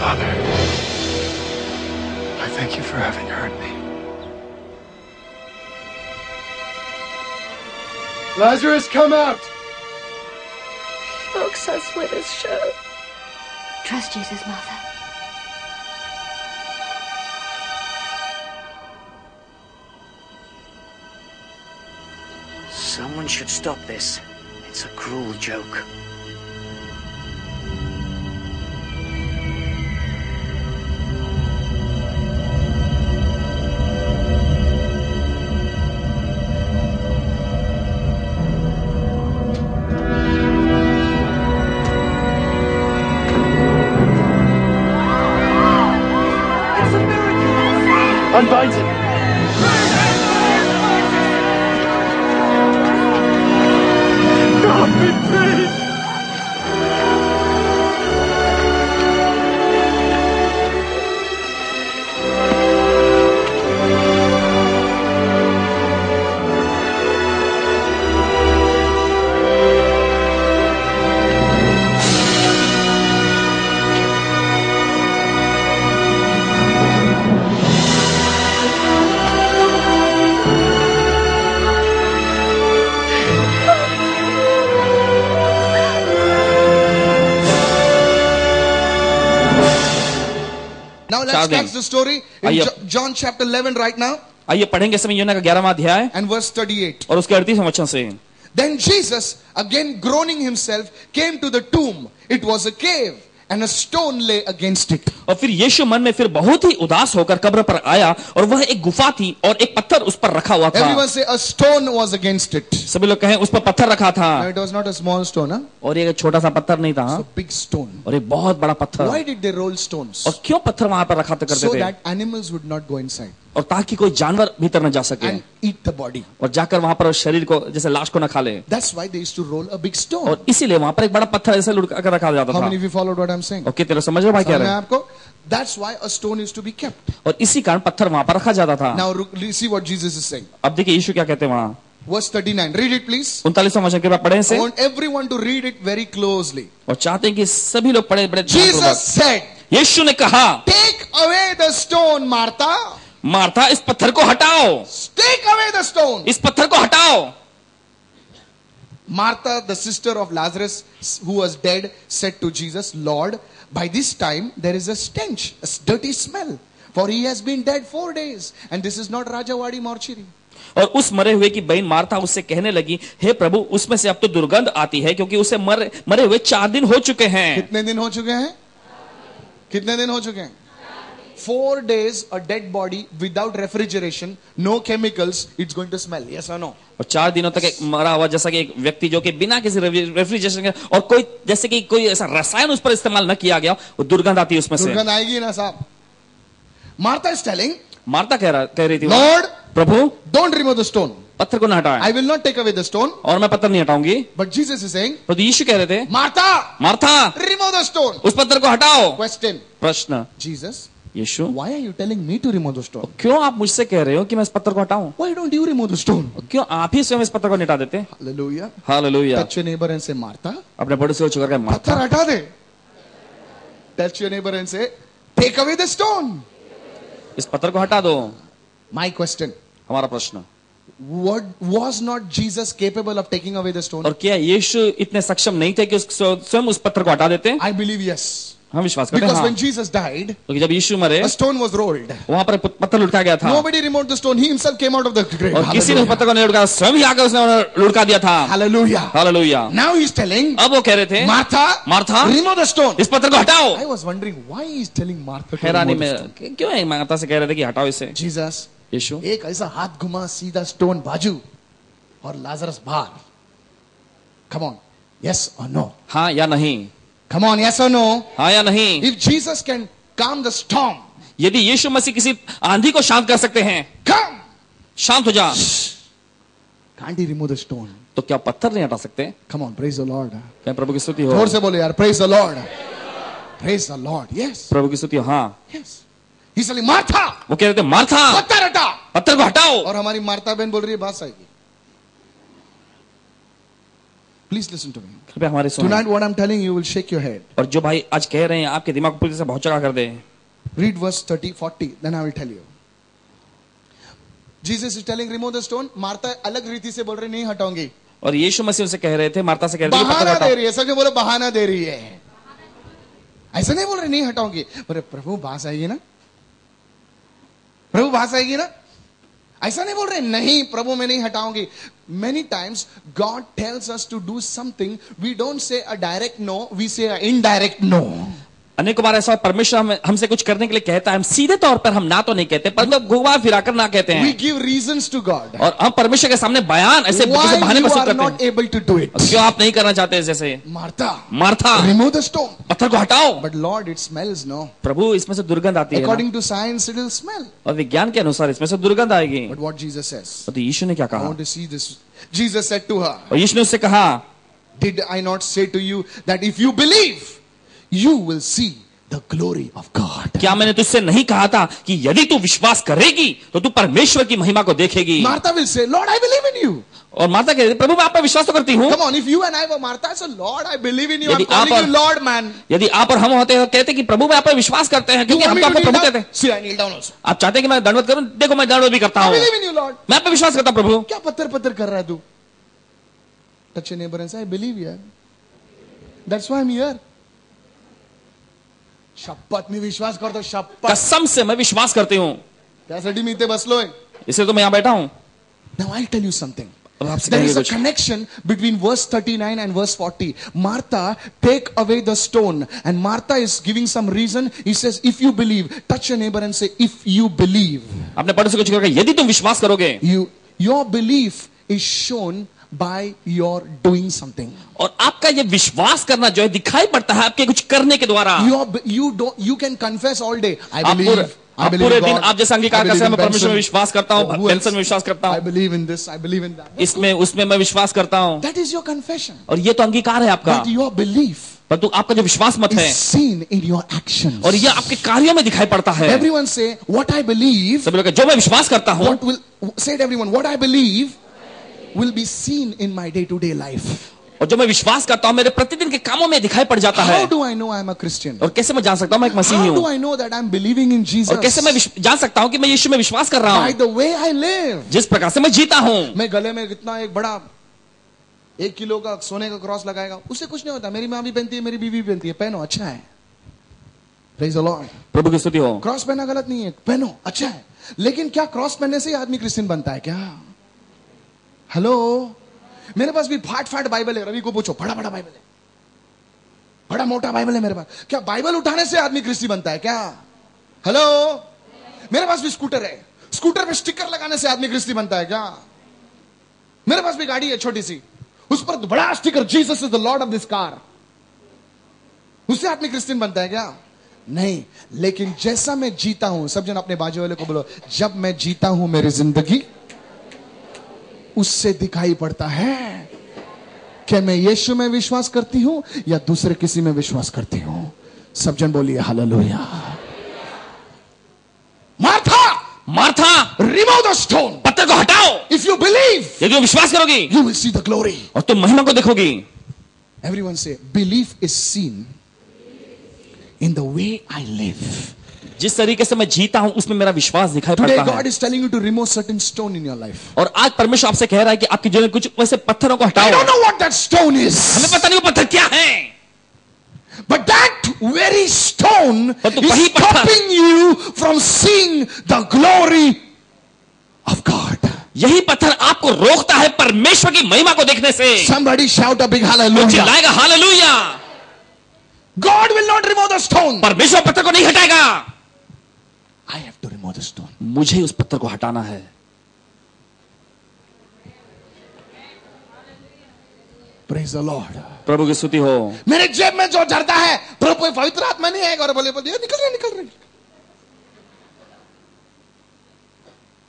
Father, I thank you for having heard me. Lazarus, come out! Folks us with his show. Trust Jesus, Mother. Someone should stop this. It's a cruel joke. Unbind it. God be praised. Now let's catch the story in John chapter 11 right now. आइए पढ़ेंगे समय यूहन्ना का 11वां अध्याय and verse 38. और उसके 38वें वचन से. Then Jesus, again groaning himself, came to the tomb. It was a cave, and a stone lay against it. और फिर यीशु मन में फिर बहुत ही उदास होकर कब्र पर आया और वह एक गुफा थी और एक पत्थर उस पर रखा हुआ था. Everyone say a stone was against it. सभी लोग कहें उस पर पत्थर रखा था. No, it was not a small stone, huh? और ये छोटा सा पत्थर नहीं था. It's a big stone. और एक बहुत बड़ा पत्थर. Why did they roll stones? और क्यों पत्थर वहां पर रखा करते थे? So that animals would not go inside. और ताकि कोई जानवर भीतर न जा सके. And eat the body. और जाकर वहां पर शरीर को जैसे लाश को न खा ले. That's why they used to roll a big stone. और इसीलिए वहां पर एक बड़ा पत्थर ऐसे लुढ़का कर रखा जाता था. How many of you followed what I'm saying? Okay तेरे समझ रहे हो भाई क्या रहे हैं? आपको? That's why a stone used to be kept. और इसी कारण पत्थर वहां पर रखा जाता था. Now see what Jesus is saying. अब देखिए यीशु क्या कहते हैं वहां. Verse 39. Read it please. 39वां वचन के पढ़ें से. I want everyone to read it very closely. और चाहते हैं कि सभी लोग पढ़े बड़े. Jesus said. यीशु ने कहा. Take away the stone, Martha. Martha इस पत्थर को हटाओ. Take away the stone. इस पत्थर को हटाओ. Martha, the sister of Lazarus, who was dead, said to Jesus, Lord, by this time there is a stench, a dirty smell, for he has been dead 4 days, and this is not Rajawadi mortuary. और उस मरे हुए की बहन Martha उससे कहने लगी, हे प्रभु उसमें से अब तो दुर्गंध आती है क्योंकि उसे मरे हुए 4 दिन हो चुके हैं. कितने दिन हो चुके हैं? कितने दिन हो चुके हैं? 4 days a dead body without refrigeration, no chemicals, it's going to smell. Yes or no? और 4 दिनों तक एक मरा हुआ जैसा कि एक व्यक्ति जो कि बिना किसी रेफ्रिजरेशन के और कोई जैसे कि कोई ऐसा रसायन उस पर इस्तेमाल न किया गया, वो दुर्गंध आती है उसमें से. दुर्गंध आएगी ना साहब. Martha is telling. मार्था कह रही थी. Lord, Prabhu, don't remove the stone. पत्थर को न हटाएं. I will not take away the stone. और मैं पत्थर नहीं हटाऊंगी. But Jesus is saying. तो यीशु कह रहे थे. Martha, Martha, remove the stone. उस पत्थर को हटाओ. Question. प्रश्न. Jesus. Yeshu, why are you telling me to remove the stone? क्यों आप मुझसे कह रहे हो कि मैं इस पत्थर को हटाऊं? Why don't you remove the stone? क्यों आप ही स्वयं इस पत्थर को हटा देते? Hallelujah. Hallelujah. Touch your neighbor and say, Martha. अपने बड़े से छुकर के मार्था. पत्थर हटा दे. Touch your neighbor and say, take away the stone. इस पत्थर को हटा दो. My question. हमारा प्रश्न. What was not Jesus capable of taking away the stone? और क्या यीशु इतने सक्षम नहीं थे कि स्वयं उस पत्थर को हटा देते? I believe yes. हम विश्वास करते हैं. Because when Jesus died, क्योंकि जब यीशु मरे, a stone was rolled. वहां पर पत्थर लुढ़का गया था. Nobody removed the stone. He himself came out of the grave. और किसी ने उस पत्थर को नहीं लुढ़काया, स्वयं ही आकर उसने लुढ़का दिया था. Hallelujah. Hallelujah. Now he's telling. अब वो कह रहे थे, Martha, remove the stone. इस पत्थर को हटाओ. I was wondering why he's telling Martha. हैरानी में क्यों है माता से कह रहे थे कि हटाओ इसे. Jesus. यीशु एक ऐसा हाथ घुमा सीधा स्टोन बाजू और लाजरस बाहर. Come on. Yes or no? हाँ या नहीं. Come on, yes or no? हाँ या नहीं. If Jesus can calm the storm, यदि यीशु मसीह किसी आंधी को शांत कर सकते हैं, come, शांत हो जा. can't he remove the stone? तो क्या पत्थर नहीं हटा सकते? Come on, praise the Lord. क्या प्रभु की स्तुति हो? जोर से बोले यार, praise the Lord. Praise the Lord. Yes. प्रभु की स्तुति हो. हाँ. Yes. He's telling Martha. वो कह रहे थे मार्था, पत्थर हटा. पत्थर को हटाओ. और हमारी मार्था बहन बोल रही है बात सही. Please listen to me. कृपया हमारे सुनो. Tonight what I'm telling you will shake your head. और जो भाई आज कह रहे हैं आपके दिमाग को पूरी तरह से भौचक्का कर दे. Read verse 30, 40, then I will tell you. Jesus is telling remove the stone. Martha अलग रीति से बोल रही नहीं हटाऊंगी. और यीशु मसीह उनसे कह रहे थे, मार्था से कह रहे थे बहाना दे रही है. सब बोले बहाना दे रही है. ऐसा नहीं बोल रहे नहीं हटाऊंगी. बोले प्रभु बास आएगी ना, प्रभु बास आएगी ना. ऐसा नहीं बोल रहे नहीं प्रभु मैं नहीं हटाऊंगी. Many times God tells us to do something, we don't say a direct no, we say an indirect no. अनेक बार ऐसा परमेश्वर हमसे कुछ करने के लिए कहता है, हम सीधे तौर पर हम ना तो नहीं कहते, परंतु घुमा फिराकर ना कहते हैं। We give reasons to God. और हम परमेश्वर के सामने बयान ऐसे Why बहाने you प्रस्तुत are करते not हैं। able to do it? क्यों आप नहीं करना चाहते? जैसे मार्था, remove the stone. पत्थर को हटाओ। But Lord, it smells, no? प्रभु, इसमें से दुर्गंध आती है। According to science, it will smell. और विज्ञान के अनुसार इसमें से दुर्गंध आएगी। But what Jesus says? तो यीशु ने क्या I कहा? want to see this. Jesus said to her, और यीशु ने उससे कहा, Did I not say to you that if you believe, you will see the glory of God? क्या मैंने तुझसे नहीं कहा था कि यदि तू विश्वास करेगी तो तू परमेश्वर की महिमा को देखेगी? Martha will say, Lord, I believe in you. और मार्था कहती, प्रभु मैं आप पर विश्वास तो करती हूँ। Come on, if you and I were Martha, I said, Lord, I believe in you. I'm यदि आप calling you Lord, man. यदि आप और हम होते हैं तो कहते कि प्रभु मैं आप पर विश्वास करते हैं, क्योंकि हम तो आपको प्रभु कहते हैं। See, I kneel down also. आप चाहते हैं कि मैं दंडवत करूं? देखो मैं दंडवत भी करता I हूँ। believe in you, Lord. मैं आप पर विश्वास करता हूं प्रभु। क्या पत्थर कर रहा है तू? Touch your neighbor and say, I believe you. That's why I'm here. शपथ में विश्वास करता हूं, शपथ। कसम से मैं विश्वास करती हूँ। त्यासाठी मी इथे बसलोय. इसलिए तो मैं यहाँ बैठा हूँ। Now I'll tell you something. आपसे There is a कुछ। connection between verse 39 and verse 40. Martha, take away the stone. And Martha is giving some reason. He says, if you believe, touch your neighbor and say, if you believe. आपने पड़ोसी को कहा, यदि तुम विश्वास करोगे। Your belief is shown by your doing something. और आपका ये विश्वास करना जो है दिखाई पड़ता है आपके कुछ करने के द्वारा। You can confess all day. I आप believe. पूरे दिन आप जैसे अंगीकार करते हैं, मैं परमेश्वर में विश्वास करता हूँ, बेंसन में विश्वास करता हूँ, I believe in this, I believe in that. इसमें उसमें मैं विश्वास करता हूँ। That is your confession. और ये तो अंगीकार है आपका। But your belief परंतु आपका जो विश्वास मत है, is seen in your actions. और ये आपके कार्यों में दिखाई पड़ता है। Everyone say, what I believe. सभी लोग जो मैं विश्वास करता हूँ। What will say it everyone? What I believe will be seen in my day-to-day life. और जो मैं विश्वास करता हूँ मेरे प्रतिदिन के कामों में दिखाई पड़ जाता है। How do I know I am a Christian? और कैसे मैं जान सकता हूँ मैं एक मसीही हूँ? How do I know that I am believing in Jesus? और कैसे मैं जान सकता हूँ कि मैं यीशु में विश्वास कर रहा हूँ? By the way I live. जिस प्रकार से मैं जीता हूँ। मैं गले में इतना एक बड़ा 1 किलो का सोने का क्रॉस लगाएगा, उससे कुछ नहीं होता। मेरी माँ भी पहनती है, मेरी बीवी भी पहनती है, पहनो, अच्छा है। Praise the Lord. प्रभु की स्तुति हो। क्रॉस पहना गलत नहीं है, पहनो, अच्छा है। लेकिन क्या क्रॉस पहनने से ही आदमी क्रिश्चियन बनता है क्या? हेलो, मेरे पास भी फाट बाइबल है। रवि को पूछो, बड़ा बाइबल है, बड़ा मोटा बाइबल है मेरे पास। क्या बाइबल उठाने से आदमी क्रिश्चियन बनता है क्या? हेलो, मेरे पास भी स्कूटर है, स्कूटर पे स्टिकर लगाने से आदमी क्रिश्चियन बनता है क्या? मेरे पास भी गाड़ी है छोटी सी, उस पर बड़ा sticker, Jesus is the Lord of this car, उससे आदमी क्रिश्चियन बनता है क्या? नहीं। लेकिन जैसा मैं जीता हूं, सब जन अपने बाजू वाले को बोलो, जब मैं जीता हूं मेरी जिंदगी, उससे दिखाई पड़ता है कि मैं यीशु में विश्वास करती हूं या दूसरे किसी में विश्वास करती हूं। सब जन बोलिए hallelujah. Martha, remove the stone, पत्थर को हटाओ। इफ यू बिलीव, यदि विश्वास करोगी, you will see the glory, और तुम महिमा को देखोगी। एवरीवन से, belief is seen in the way I live. जिस तरीके से मैं जीता हूं उसमें मेरा विश्वास दिखाई Today पड़ता God है। is telling you to remove certain stone in your life. और आज परमेश्वर आपसे कह रहा है कि आपके जीवन में कुछ वैसे पत्थरों को हटाओ। I don't know what that stone is. हमें पता नहीं वो पत्थर क्या है। But that very stone is stopping you from seeing the glory of God. यही पत्थर आपको रोकता है परमेश्वर की महिमा को देखने से। Somebody shout a big hallelujah. चिल्लाएगा hallelujah. God will not remove the stone. परमेश्वर पत्थर को नहीं हटाएगा। I have to remove the stone. मुझे उस पत्थर को हटाना है। Praise the Lord. प्रभु की स्तुति हो। मेरे जेब में जो जरता है, प्रभु पवित्र आत्मा नहीं है, और बोले निकल रहे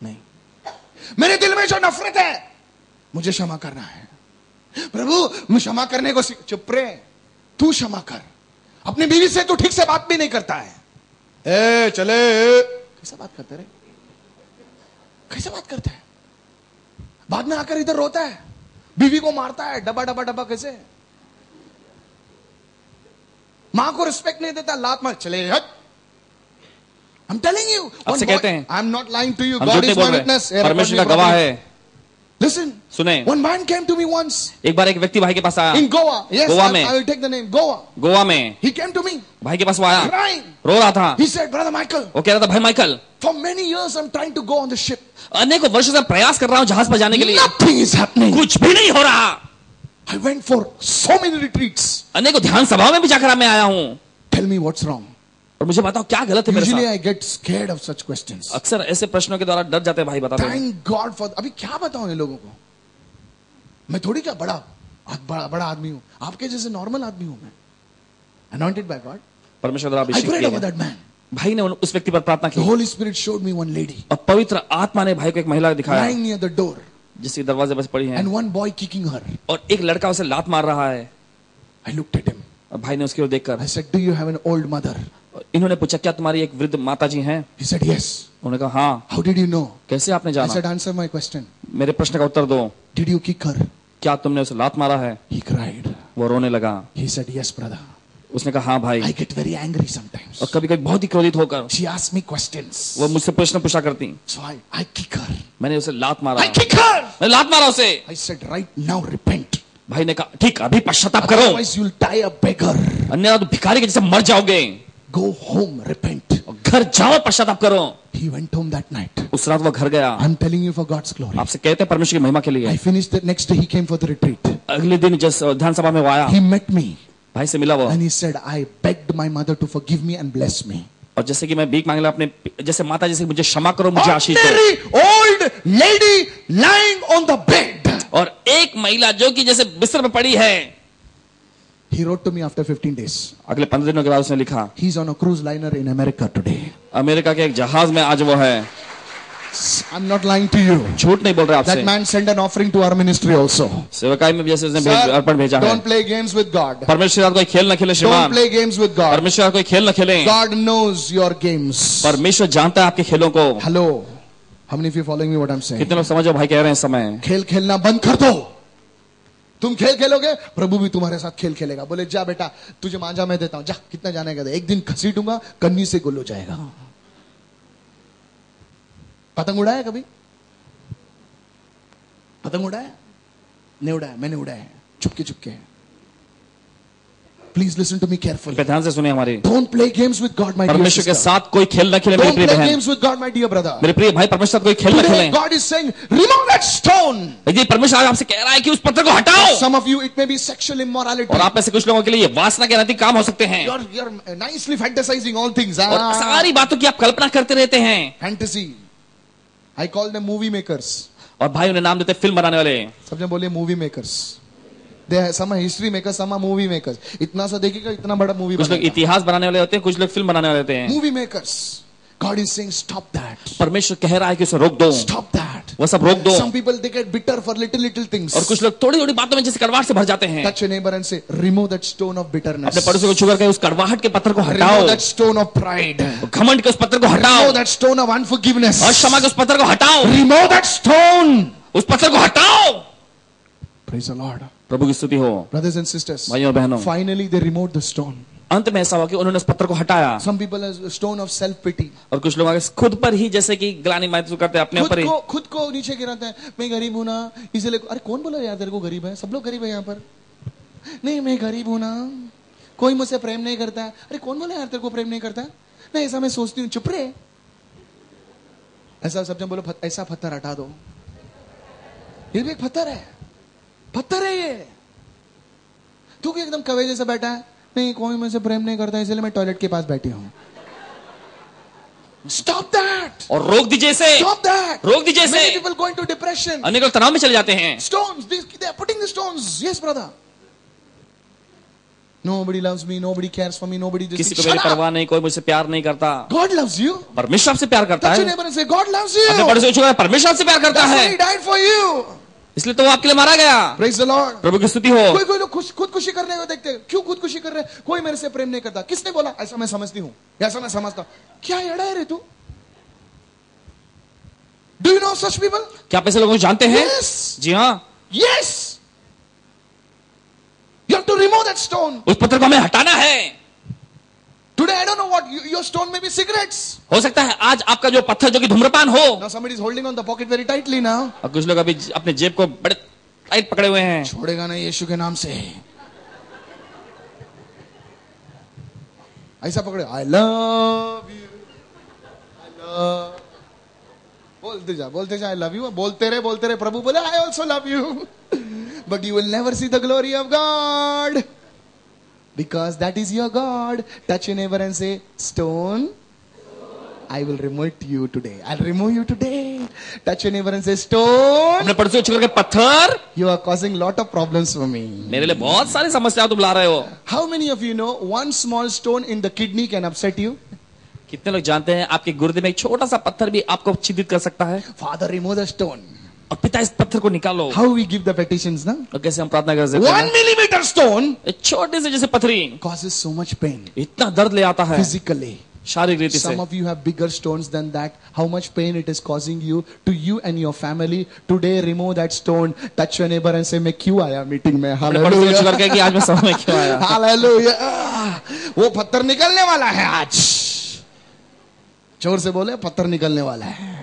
नहीं। मेरे दिल में जो नफरत है, मुझे क्षमा करना है। प्रभु मैं क्षमा करने को चुप रे, तू क्षमा कर। अपनी बीवी से तू ठीक से बात भी नहीं करता है। चले, कैसे बात करते रे, कैसे बात करते हैं? बाद में आकर इधर रोता है, बीवी को मारता है, डब्बा कैसे? मां को रिस्पेक्ट नहीं देता, लात मार, चले हट। I'm telling you, आपसे कहते हैं, I'm not lying to you, हम God झूठ is नहीं my बोल witness. रहे, परमेश्वर का गवाह है। Listen, सुने, one man came to me once. एक बार एक व्यक्ति भाई के पास आया। In Goa, yes, गोवा में, I will take the name, Goa. Goa में, he came to me. भाई के पास वो आया, crying. रो रहा था। He said, brother Michael, वो कह रहा था, भाई Michael, for many years I'm trying to go on the ship. अनेकों वर्षों से प्रयास कर रहा हूं जहाज पर जाने के लिए। Nothing is happening. कुछ भी नहीं हो रहा। I went for so many retreats. अनेकों ध्यान सभाओं में भी जाकर मैं आया हूं। Tell me what's wrong. और मुझे बताओ क्या गलत है मेरे Usually साथ। I get scared of such questions. अक्सर ऐसे प्रश्नों के द्वारा डर जाते हैं भाई, बताते हैं। Thank God for. अभी क्या बताऊं इन लोगों को? मैं थोड़ी क्या बड़ा आदमी हूं, आपके जैसे नॉर्मल आदमी हूं मैं, anointed by God. परमेश्वर द्वारा I अभिषेक prayed किया over गया। that man. भाई ने उस व्यक्ति पर प्रार्थना The की Holy Spirit showed me one lady और पवित्र आत्मा ने भाई को एक महिला दिखाया lying near the door, जिसके दरवाजे पर पड़ी है and one boy kicking her. और एक लड़का उसे लात मार रहा है। I looked at him. और भाई ने उसकी ओर देखकर I said, "Do you have an old mother?" इन्होंने पूछा क्या तुम्हारी एक वृद्ध माता जी हैं? He said, "Yes." उन्होंने कहा हाँ। How did you know? कैसे आपने I जाना? said, "Answer my question." मेरे प्रश्न का उत्तर दो। Did you kick her? क्या तुमने उसे लात मारा है? He cried. वो रोने लगा। He said, "Yes, brother." उसने कहा हाँ भाई। I get very angry sometimes. और कभी कभी बहुत ही क्रोधित होकर She asked me questions. वो मुझसे प्रश्न पूछा करती। So I kick her. मैंने उसे लात मारा। I kick her. मैंने लात मारा उसे। I said, "Right now, repent." भाई ने कहा ठीक अभी पश्चाताप करो, Otherwise you'll die a beggar. अन्यथा तो भिखारी के जैसे मर जाओगे। Go home, repent. और घर जाओ पश्चाताप करो। He went home that night. उस रात वो घर गया। I'm telling you for God's glory. आपसे कहते हैं परमेश्वर की महिमा के लिए। I finished the next day. He came for the retreat. अगले दिन जिस ध्यान सभा में वो आया, He met me भाई से मिला वो, and he said, "I begged my mother to forgive me and bless me." और जैसे कि मैं भीख मांगला अपने जैसे माता जैसे मुझे क्षमा करो, मुझे आशीष दो। Ordinary old lady lying on the bed. और एक महिला जो कि जैसे बिस्तर पर पड़ी है। He wrote to me after 15 days. अगले 15 दिनों के बाद उसने लिखा, He's on a cruise liner in America today. America के एक जहाज में आज वो है। I'm not lying to you. झूठ नहीं बोल रहे That आपसे। man sent an offering to our ministry also. सेवकाई में भी जैसे उसने Sir, अर्पण भेजा है। don't play games with God. परमेश्वर कोई खेल न खेले Don't श्रीमान। play games with God. परमेश्वर कोई खेल न खेले। God knows your games. परमेश्वर जानता है आपके खेलों को। Hello. How many of you following me what I'm saying? कितने लोग समझो भाई कह रहे हैं इस समय? खेल खेलना बंद कर दो। तुम खेल खेलोगे, प्रभु भी तुम्हारे साथ खेल खेलेगा। बोले जा बेटा तुझे मांझा मैं देता हूं, जा कितना जाने का दे, एक दिन घसीटूंगा कन्नी से गुल हो जाएगा। पतंग उड़ाया कभी? पतंग उड़ाया? नहीं उड़ाया, मैंने उड़ाया चुपके चुपके। Please listen to me carefully. ध्यान से सुनिए हमारी। Don't play games with God my dear परमेश्वर के सिस्टर। साथ कोई खेल न खेले मेरी डोंट प्रिय प्ले बहन। Games with God my dear brother. मेरे प्रिय भाई परमेश्वर कोई खेल न खेले। God is saying, remove that stone. यदि परमेश्वर आज आपसे कह रहा है कि उस पत्थर को हटाओ। Some of you it may be sexual immorality. और आप में से कुछ लोगों के लिए वासना के नैतिक काम हो सकते हैं। You're nicely fantasizing all things. और सारी बातों की आप कल्पना करते रहते हैं। Fantasy. I call them movie makers. और भाई उन्हें नाम देते हैं फिल्म बनाने वाले। सब जन बोलिए movie makers. They are some are history makers, some are movie makers. इतना सा देखिएगा इतना बड़ा मूवी कुछ लोग इतिहास बनाने वाले होते हैं, कुछ लोग फिल्म बनाने वाले होते हैं। Movie makers. God is saying stop that. परमेश्वर कह रहा है कि उसे रोक दो। Stop that. वो सब रोक दो। Some people they get bitter for little things. और कुछ लोग थोड़ी थोड़ी बातों में जैसे कड़वाहट से भर जाते हैं। Touch your neighbor and say, remove that stone of bitterness. अपने पड़ोसी को छू करके उस कड़वाहट के पत्थर को हटाओ। Remove that stone of pride. घमंड के उस पत्थर को हटाओ। Remove that stone of unforgiveness. और क्षमा के उस पत्थर को हटाओ। Remove that stone. उस पत्थर को हटाओ। Praise the Lord. प्रभु की स्तुति हो। Brothers and sisters. भाइयों और बहनों। Finally they removed the stone. अंत में ऐसा हुआ कि उन्होंने उस पत्थर को हटाया। Some people has a stone of self pity. और कुछ लोग खुद पर ही जैसे कि ग्लानि महसूस करते हैं अपने ऊपर ही। खुद को नीचे गिराते हैं। मैं गरीब हूं ना इसलिए। अरे कौन बोला यार तेरे को गरीब है? सब लोग गरीब है यहाँ पर। नहीं मैं गरीब हूं ना, कोई मुझसे प्रेम नहीं करता। अरे कौन बोला यार तेरे को प्रेम नहीं करता? नहीं ऐसा मैं सोचती हूँ, चुप रहे। ऐसा सब जन बोलो ऐसा पत्थर हटा दो। ये भी एक पत्थर है, पत्थर है ये। तू भी एकदम कवे जैसा बैठा है। नहीं कोई मुझसे प्रेम नहीं करता इसलिए मैं टॉयलेट के पास बैठी हूं। Stop that. और रोक दीजिए इसे। Stop that. रोक दीजिए इसे। Many people go into depression. अनेक लोग तनाव में चले जाते हैं। Stones. They are putting the stones. Yes, brother. Nobody loves me. Nobody cares for me. Nobody. किसी को मेरी परवाह नहीं, कोई मुझसे प्यार नहीं करता। God loves you. परमेश्वर आपसे प्यार करता Touch है। your neighbor and say, God loves you. अपने पड़ोसी को छूकर परमेश्वर आपसे प्यार करता That's why है। He died for you. इसलिए तो वो आपके लिए मारा गया। Praise the Lord. प्रभु की स्तुति हो। कोई लोग खुदकुशी करने को देखते हैं। क्यों खुदकुशी कर रहे हैं? कोई मेरे से प्रेम नहीं करता। किसने बोला? ऐसा मैं समझती हूँ, ऐसा मैं समझता हूँ। क्या एड़ा है रे तू? Do you know such people? क्या आप ऐसे लोगों को जानते हैं? Yes. जी हाँ। Yes. You have to remove that stone. उस पत्थर को हमें हटाना है। Today I don't know what your stone may be cigarettes. हो सकता है आज आपका जो पत्थर जो कि धूम्रपान हो। Now somebody is holding on the pocket very tightly now. और कुछ लोग अभी अपने जेब को बड़े टाइट पकड़े हुए हैं। छोड़ेगा नहीं यीशु के नाम से। ऐसा पकड़े। I love you. I love. बोलते जा I love you. बोलते रहे। प्रभु बोले I also love you. But you will never see the glory of God. Because that is your God. Touch your neighbor and say, stone, I will remove you today. I'll remove you today. Touch your neighbor and say, stone, अपने पड़ोसी को छू करके पत्थर, you are causing lot of problems for me. मेरे लिए बहुत सारी समस्याएं तुम ला रहे हो. How many of you know one small stone in the kidney can upset you? कितने लोग जानते हैं आपके गुर्दे में एक छोटा सा पत्थर भी आपको छिद्रित कर सकता है. Father, remove the stone. और पिता इस पत्थर को निकालो. How we give the petitions, na? और कैसे हम प्रार्थना कर सकते हैं? 1 millimeter stone एक छोटे से जैसे पथरी causes so much pain. इतना दर्द ले आता है Physically. शारीरिक रीति से. Some of you have bigger stones than that. How much pain it is causing you to you and your family. Today remove that stone. Touch your neighbor and say, मैं क्यों आया मीटिंग में? Hallelujah. करके कि आज मैं सभा में क्यों आया? Hallelujah. वो पत्थर निकलने वाला है आज. जोर से बोले, पत्थर निकलने वाला है.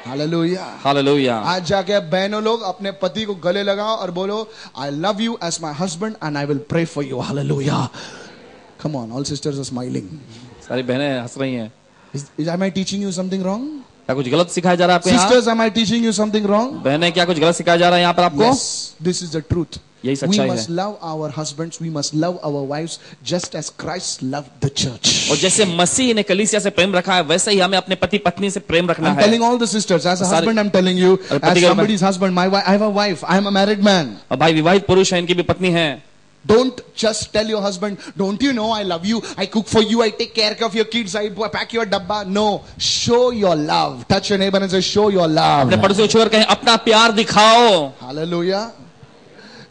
Hallelujah. Hallelujah. आज जाके बहनों लोग अपने पति को गले लगाओ और बोलो, I love you as my husband and I will pray for you. Hallelujah. Come on, all sisters are smiling. सारी बहनें हंस रही हैं. Am I teaching you something wrong? क्या कुछ गलत सिखाया जा रहा है आपको यहाँ? Sisters, am I teaching you something wrong? बहनें क्या कुछ गलत सिखाया जा रहा है यहाँ पर आपको? Yes, this is the truth. यही We सच्चाई must है. love our husbands, we must love our wives just as Christ loved the church. और जैसे मसीह ने कलीसिया से प्रेम रखा है वैसे ही हमें अपने पति पत्नी से प्रेम रखना I'm है. telling all the sisters, as a husband I'm telling you, as somebody's husband, I have a wife, I am a married man. और भाई विवाहित पुरुष है, इनकी भी पत्नी है. Don't just tell your husband, don't you know I love you, I cook for you, I take care of your kids, I pack your dabba. No, show your love. Touch your neighbor and say, show your love. अपने पड़ोसी को छोड़ कहें अपना प्यार दिखाओ. Hallelujah.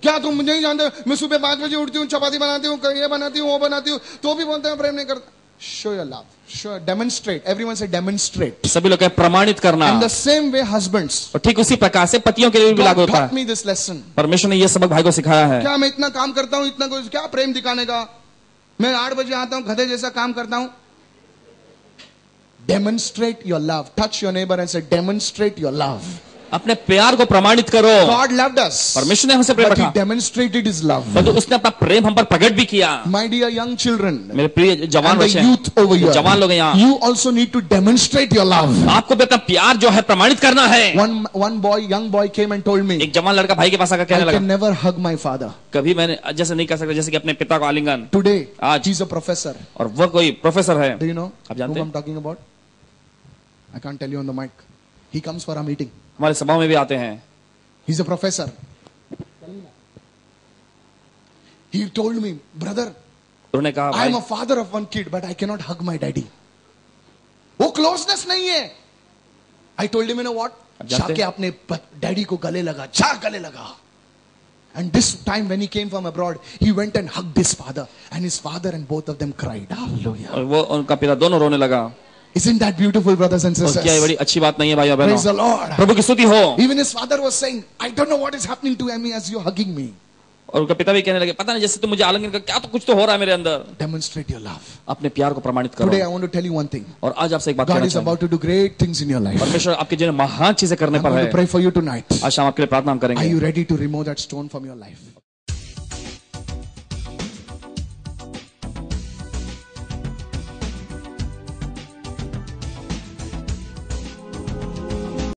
क्या तुम मुझे नहीं जानते? मैं सुबह 5 बजे उठती हूँ, चपाती बनाती हूँ, ये बनाती हूँ, वो बनाती हूँ, तो भी बोलते हैं प्रेम नहीं करता. Show your love. Show, demonstrate. Everyone say demonstrate. सभी लोग कहें प्रमाणित करना. In the same way, husbands. और ठीक उसी प्रकार से पतियों के लिए भी लागू होता God taught है. me this lesson. परमेश्वर ने ये सबक भाई को सिखाया है. क्या मैं इतना काम करता हूँ, इतना कुछ क्या प्रेम दिखाने का? मैं 8 बजे आता हूँ, गधे जैसा काम करता हूँ. Demonstrate your love. Touch your neighbor and say, demonstrate your love. अपने प्यार को प्रमाणित करो. God loved us. परमेश्वर ने हमसे प्रेम But रखा. He demonstrated His love. तो उसने अपना प्रेम हम पर प्रकट भी किया. My dear young children, मेरे प्रिय जवान and the बच्चे, youth over here, जवान लोग यहाँ, you also need to demonstrate your love. आपको भी अपना प्यार जो है प्रमाणित करना है. One boy, young boy came and told me, एक जवान लड़का भाई के पास आकर कहने I लगा, can never hug my father. कभी मैंने जैसे नहीं कर सकता जैसे कि अपने पिता को आलिंगन. Today, आज he's a professor. और वो कोई प्रोफेसर है. Do you know आप whom जानते I'm हैं? talking about? I can't tell you on the mic. He comes for a meeting. हमारे सभाओं में भी आते हैं. He's a professor. He told me, brother, उन्होंने कहा, I am भाई a father of one kid, but I cannot hug my daddy. वो closeness नहीं है. I told him, you know what? जाके अपने डैडी को गले लगा, जा गले लगा. And this time when he came from abroad, he went and hugged his father, and his father and both of them cried. Hallelujah. और वो उनका पिता दोनों रोने लगा. Isn't that beautiful, brothers and sisters? और क्या ये बड़ी अच्छी बात नहीं है भाइयों बहनों? Praise the Lord. प्रभु की स्तुति हो. Even his father was saying, I don't know what is happening to me as you're hugging me. और उनका पिता भी कहने लगे, पता नहीं जैसे तुम मुझे आलिंगन कर, क्या तो कुछ तो हो रहा है मेरे अंदर. Demonstrate your love. अपने प्यार को प्रमाणित करो. Today I want to tell you one thing. और आज आपसे एक बात God कहना is चाहूंगा. about to do great things in your life. परमेश्वर आपके जीवन में महान चीजें करने I'm पर going है. to pray for you tonight. आज शाम आपके लिए प्रार्थना हम Are करेंगे. you ready to remove that stone from your life?